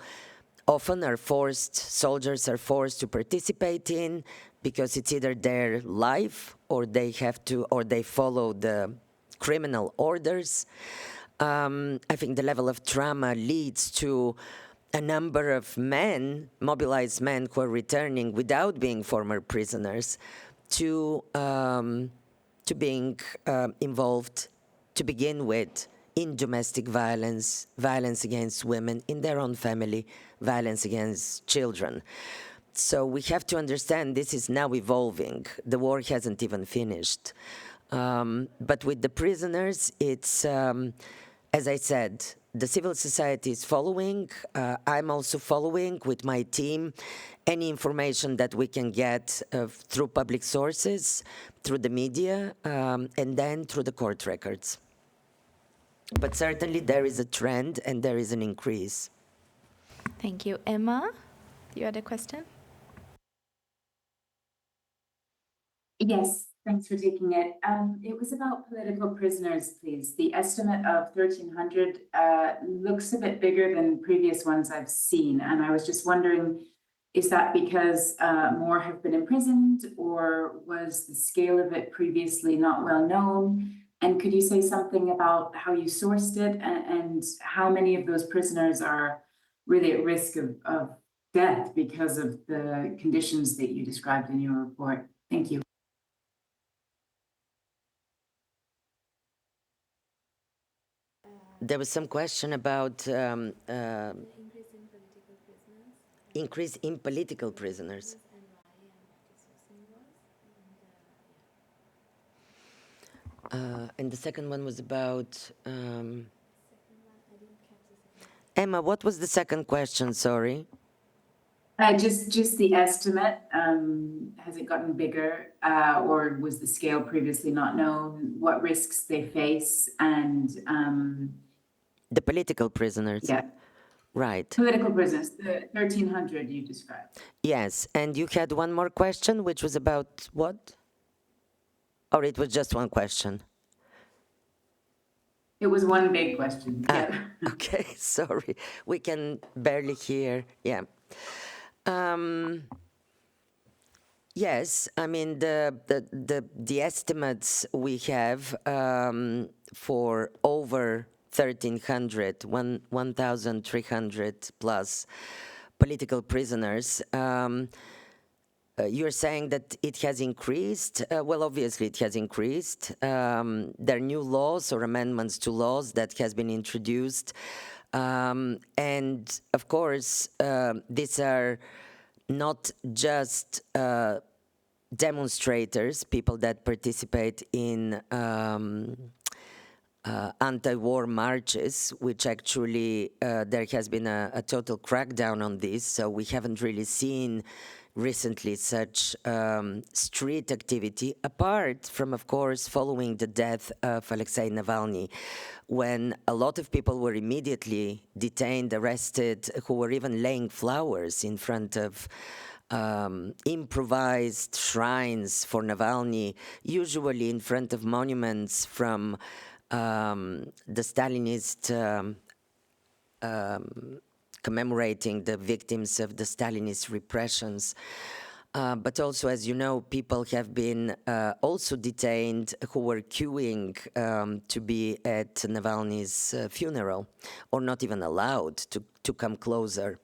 often are forced, soldiers are forced to participate in, because it's either their life or they have to, or they follow the criminal orders. I think the level of trauma leads to a number of men, mobilized men who are returning without being former prisoners, to being involved to begin with in domestic violence, violence against women in their own family, violence against children. So we have to understand this is now evolving. The war hasn't even finished. But with the prisoners, it's, as I said, the civil society is following. I'm also following with my team any information that we can get through public sources, through the media, and then through the court records. But certainly there is a trend and there is an increase. Thank you. Emma, you had a question? Yes, thanks for taking it. It was about political prisoners, please. The estimate of 1,300 looks a bit bigger than previous ones I've seen. And I was just wondering, is that because more have been imprisoned, or was the scale of it previously not well known? And could you say something about how you sourced it and how many of those prisoners are really at risk of death because of the conditions that you described in your report. Thank you. There was some question about increase in political prisoners. And the second one was about Emma. What was the second question? Sorry. Just the estimate. Has it gotten bigger, or was the scale previously not known? What risks they face, and The political prisoners. yeah, Right. political prisoners. The 1,300 you described. Yes. And you had one more question, which was about what? Or it was just one question? It was one big question. Yeah. Okay, sorry. We can barely hear. Yeah. Yes, I mean, the estimates we have for over 1,300, 1,300 plus political prisoners. You're saying that it has increased? Well, obviously it has increased. There are new laws or amendments to laws that has been introduced. And of course, these are not just demonstrators, people that participate in anti-war marches, which actually there has been a total crackdown on this, so we haven't really seen recently such street activity, apart from, of course, following the death of Alexei Navalny, when a lot of people were immediately detained, arrested, who were even laying flowers in front of improvised shrines for Navalny, usually in front of monuments from the Stalinist commemorating the victims of the Stalinist repressions. But also, as you know, people have been also detained who were queuing to be at Navalny's funeral, or not even allowed to come closer.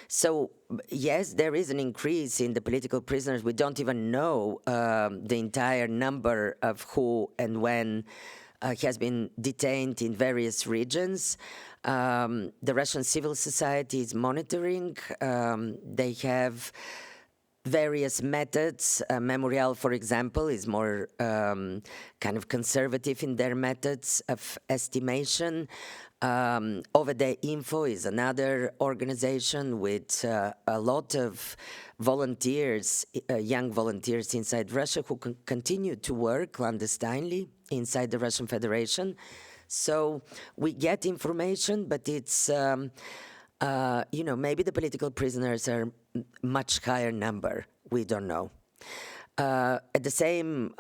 So, yes, there is an increase in the political prisoners. We don't even know the entire number of who and when has been detained in various regions. The Russian civil society is monitoring. They have various methods. Memorial, for example, is more kind of conservative in their methods of estimation. Over the Info is another organization with a lot of volunteers, young volunteers inside Russia who continue to work clandestinely inside the Russian Federation. So we get information, but it's, maybe the political prisoners are much higher number. We don't know. On the same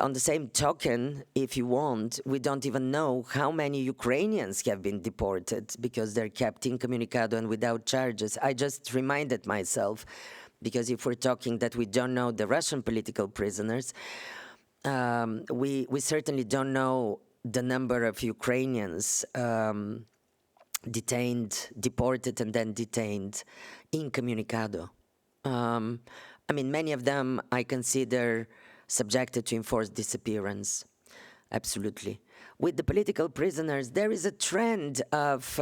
token, if you want, we don't even know how many Ukrainians have been deported because they're kept incommunicado and without charges. I just reminded myself, because if we're talking that we don't know the Russian political prisoners, we certainly don't know the number of Ukrainians deported and then detained incommunicado. I mean, many of them I consider subjected to enforced disappearance. Absolutely. With the political prisoners, there is a trend of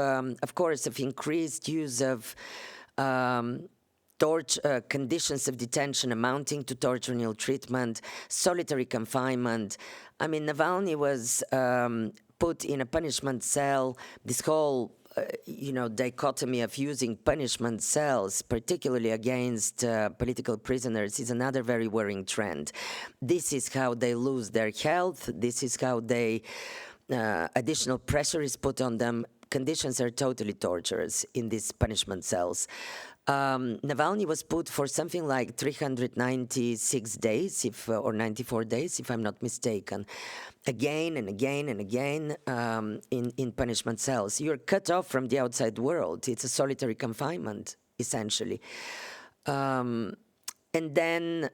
course, of increased use of conditions of detention amounting to torture and ill treatment, solitary confinement. I mean, Navalny was put in a punishment cell. This whole dichotomy of using punishment cells, particularly against political prisoners, is another very worrying trend. This is how they lose their health. This is how additional pressure is put on them. Conditions are totally torturous in these punishment cells. Navalny was put for something like 396 days, or 94 days, if I'm not mistaken, again and again and again in punishment cells. You're cut off from the outside world. It's a solitary confinement, essentially. And then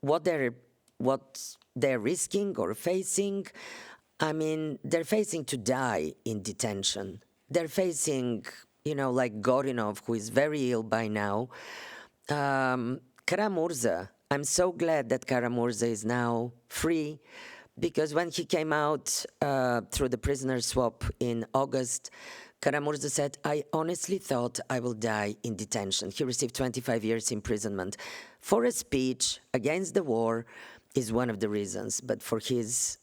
what they're risking or facing, I mean, they're facing to die in detention. they're facing, you know, like Gorinov, who is very ill by now. Kara-Murza, I'm so glad that Kara-Murza is now free, because when he came out through the prisoner swap in August, Kara-Murza said, I honestly thought I will die in detention. He received 25 years imprisonment for a speech against the war, is one of the reasons, but for his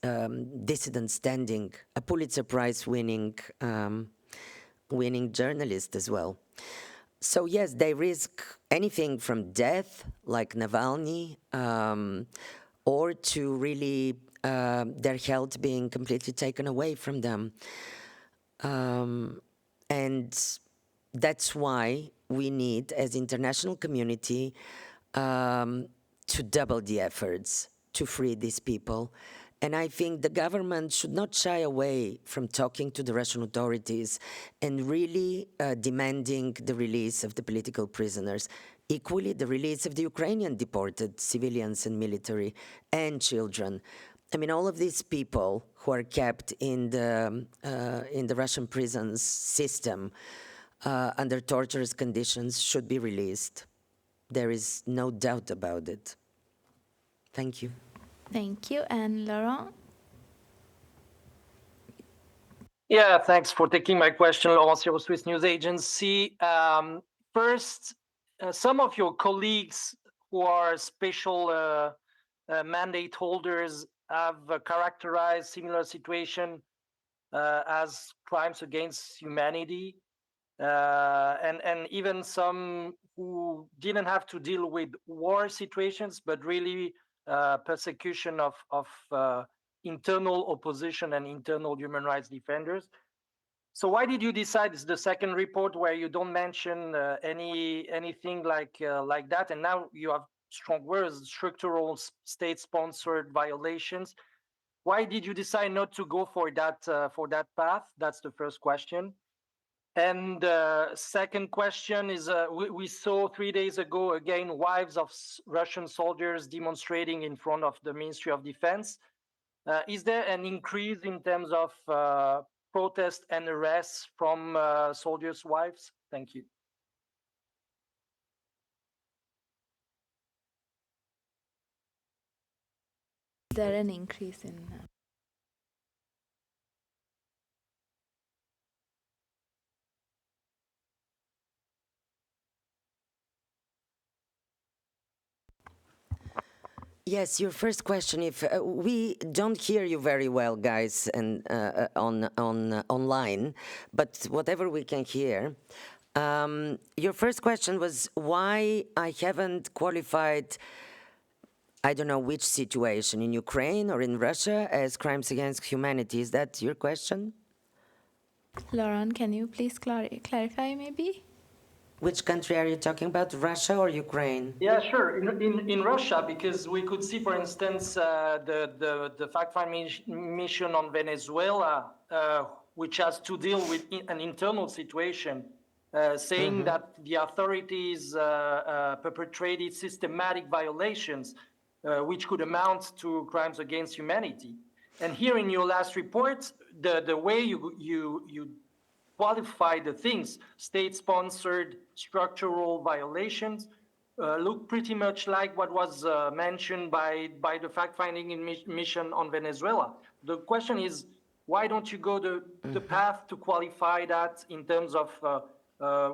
dissident standing, a Pulitzer Prize winning journalist as well. So yes, they risk anything from death, like Navalny, or to really their health being completely taken away from them. And that's why we need, as international community, to double the efforts to free these people. And I think the government should not shy away from talking to the Russian authorities and really demanding the release of the political prisoners. Equally, the release of the Ukrainian deported civilians and military and children. I mean, all of these people who are kept in the Russian prisons system under torturous conditions should be released. There is no doubt about it. Thank you. Thank you. And Laurent? Yeah, thanks for taking my question, Laurent Siro, Swiss News Agency. First, some of your colleagues who are special mandate holders have characterized similar situation as crimes against humanity, and even some who didn't have to deal with war situations, but really persecution of internal opposition and internal human rights defenders. So why did you decide it's the second report where you don't mention anything like that, and now you have strong words, structural state-sponsored violations? Why did you decide not to go for that path? That's the first question. And second question is, we saw 3 days ago, again, wives of Russian soldiers demonstrating in front of the Ministry of Defense. Is there an increase in terms of protest and arrests from soldiers' wives? Thank you. Is there an increase in... Yes, your first question. If we don't hear you very well, guys, and online, but whatever we can hear. Your first question was why I haven't qualified, I don't know which situation, in Ukraine or in Russia, as crimes against humanity. Is that your question? Laurent, can you please clarify maybe? Which country are you talking about, Russia or Ukraine? Yeah, sure. In Russia, because we could see, for instance, the fact-finding mission on Venezuela, which has to deal with an internal situation, saying that the authorities perpetrated systematic violations, which could amount to crimes against humanity. And here in your last report, the way you qualify the things, state-sponsored structural violations, look pretty much like what was mentioned by the fact-finding mission on Venezuela. The question is, why don't you go the path to qualify that in terms of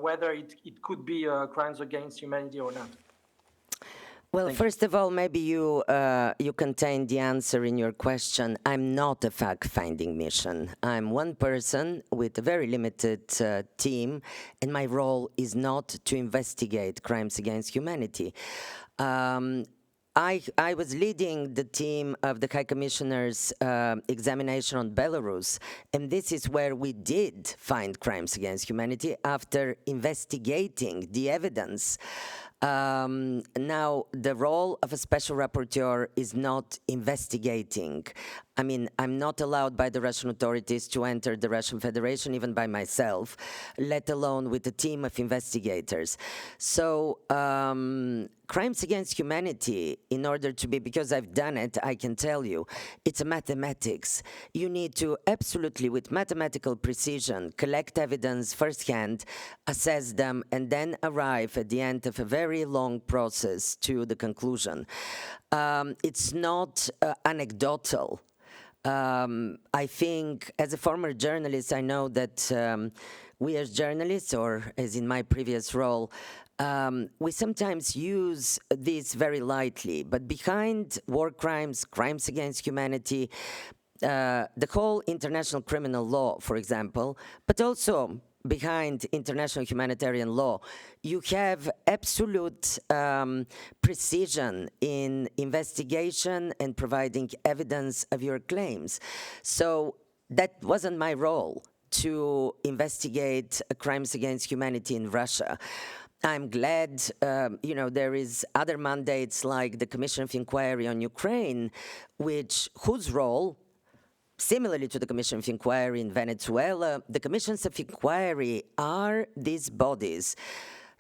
whether it could be crimes against humanity or not? Well, first of all, maybe you contain the answer in your question. I'm not a fact-finding mission. I'm one person with a very limited team, and my role is not to investigate crimes against humanity. I was leading the team of the High Commissioner's examination on Belarus, and this is where we did find crimes against humanity after investigating the evidence. Now, the role of a special rapporteur is not investigating. I mean, I'm not allowed by the Russian authorities to enter the Russian Federation, even by myself, let alone with a team of investigators. So, crimes against humanity, in order to be, because I've done it, I can tell you, it's a mathematics. You need to absolutely, with mathematical precision, collect evidence firsthand, assess them, and then arrive at the end of a very long process to the conclusion. It's not anecdotal. I think, as a former journalist, I know that we as journalists, or as in my previous role, we sometimes use this very lightly, but behind war crimes, crimes against humanity, the whole international criminal law, for example, but also behind international humanitarian law, you have absolute precision in investigation and providing evidence of your claims. So that wasn't my role, to investigate crimes against humanity in Russia. I'm glad, there is other mandates like the Commission of Inquiry on Ukraine, whose role, similarly to the Commission of Inquiry in Venezuela, the Commissions of Inquiry are these bodies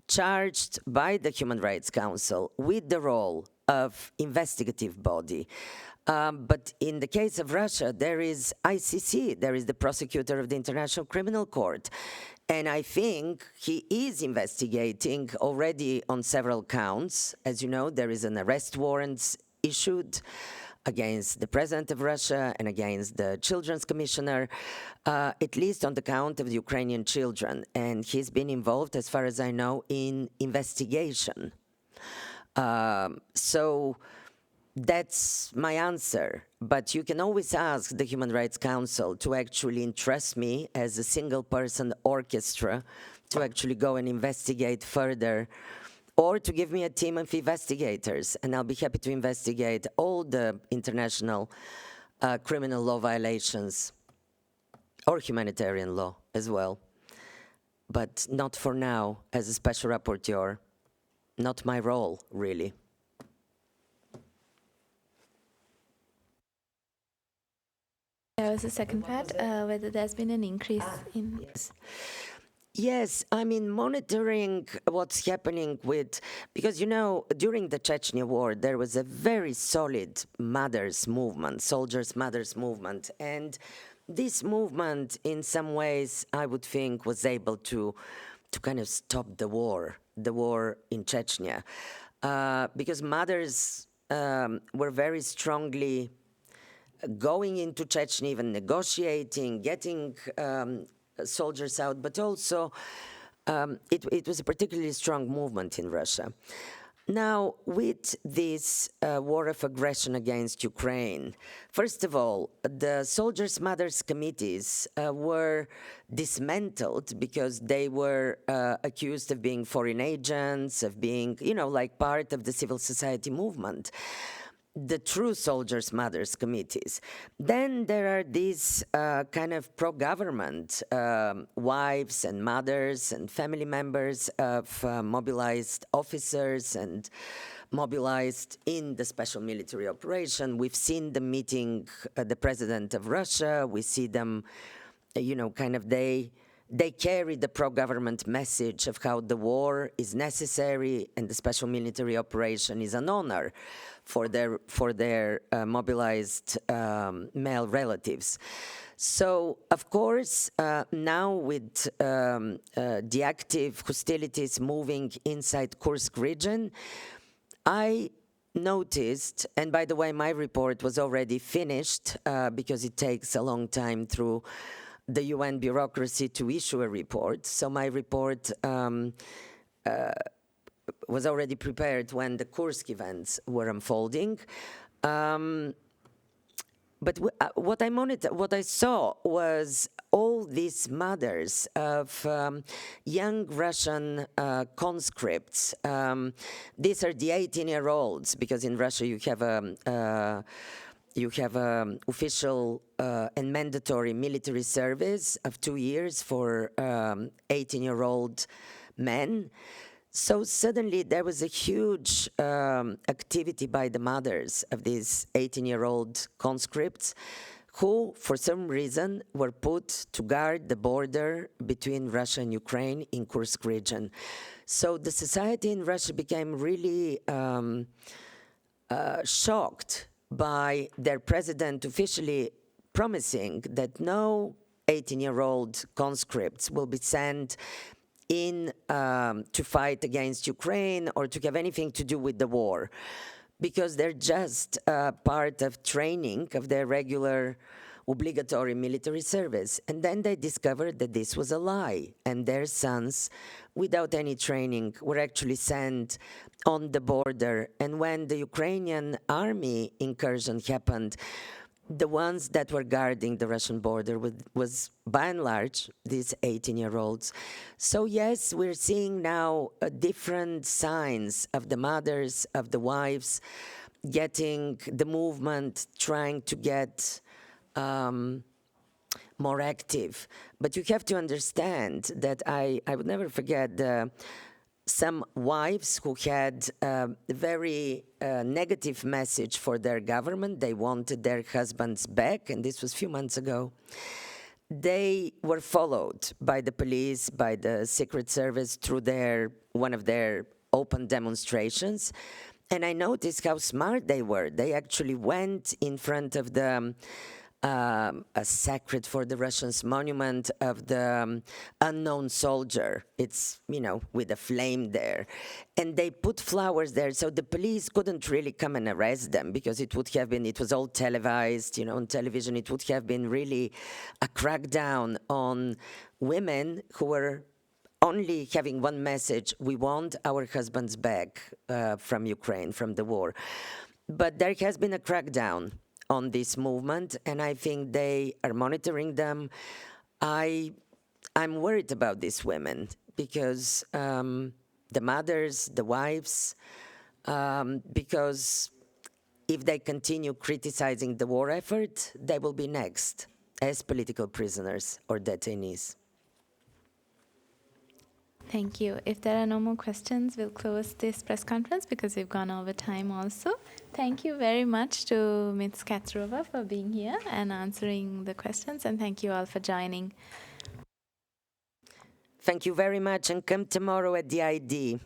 charged by the Human Rights Council with the role of investigative body. But in the case of Russia, there is ICC, there is the prosecutor of the International Criminal Court. And I think he is investigating already on several counts. As you know, there is an arrest warrant issued against the president of Russia and against the children's commissioner, at least on the count of the Ukrainian children. And he's been involved, as far as I know, in investigation. So that's my answer. But you can always ask the Human Rights Council to actually entrust me as a single-person orchestra to actually go and investigate further, or to give me a team of investigators, and I'll be happy to investigate all the international criminal law violations, or humanitarian law as well. But not for now, as a special rapporteur. Not my role, really. There was a second part, whether there's been an increase in... Yes, I mean, monitoring what's happening with, because, during the Chechnya war, there was a very solid mothers' movement, soldiers' mothers' movement. And this movement, in some ways, I would think, was able to kind of stop the war in Chechnya. Because mothers were very strongly going into Chechnya, even negotiating, getting soldiers out, but also it was a particularly strong movement in Russia. Now, with this war of aggression against Ukraine, first of all, the soldiers' mothers' committees were dismantled because they were accused of being foreign agents, of being, like part of the civil society movement. The true soldiers' mothers' committees. Then there are these kind of pro-government wives and mothers and family members of mobilized officers and mobilized in the special military operation. We've seen them meeting the president of Russia. We see them, they carry the pro-government message of how the war is necessary and the special military operation is an honor for their mobilized male relatives. So, of course, now with the active hostilities moving inside Kursk region, I noticed, and by the way, my report was already finished because it takes a long time through the UN bureaucracy to issue a report. So my report was already prepared when the Kursk events were unfolding. But what I saw was all these mothers of young Russian conscripts. These are the 18-year-olds, because in Russia you have official and mandatory military service of 2 years for 18-year-old men. So suddenly there was a huge activity by the mothers of these 18-year-old conscripts who, for some reason, were put to guard the border between Russia and Ukraine in Kursk region. So the society in Russia became really shocked by their president officially promising that no 18-year-old conscripts will be sent in to fight against Ukraine or to have anything to do with the war, because they're just part of training of their regular obligatory military service. And then they discovered that this was a lie, and their sons, without any training, were actually sent on the border. And when the Ukrainian army incursion happened, the ones that were guarding the Russian border was by and large these 18-year-olds. So yes, we're seeing now different signs of the mothers, of the wives, getting the movement, trying to get more active. But you have to understand that I would never forget some wives who had a very negative message for their government. They wanted their husbands back, and this was a few months ago. They were followed by the police, by the Secret Service through one of their open demonstrations. And I noticed how smart they were. They actually went in front of the a sacred for the Russians monument of the unknown soldier. It's, with a flame there. And they put flowers there, so the police couldn't really come and arrest them, because it was all televised, on television. It would have been really a crackdown on women who were only having one message: we want our husbands back from Ukraine, from the war. But there has been a crackdown on this movement, and I think they are monitoring them. I'm worried about these women, because the mothers, the wives, because if they continue criticizing the war effort, they will be next as political prisoners or detainees. Thank you. If there are no more questions, we'll close this press conference because we've gone over time also. Thank you very much to Ms. Katzarova for being here and answering the questions, and thank you all for joining. Thank you very much, and come tomorrow at the ID.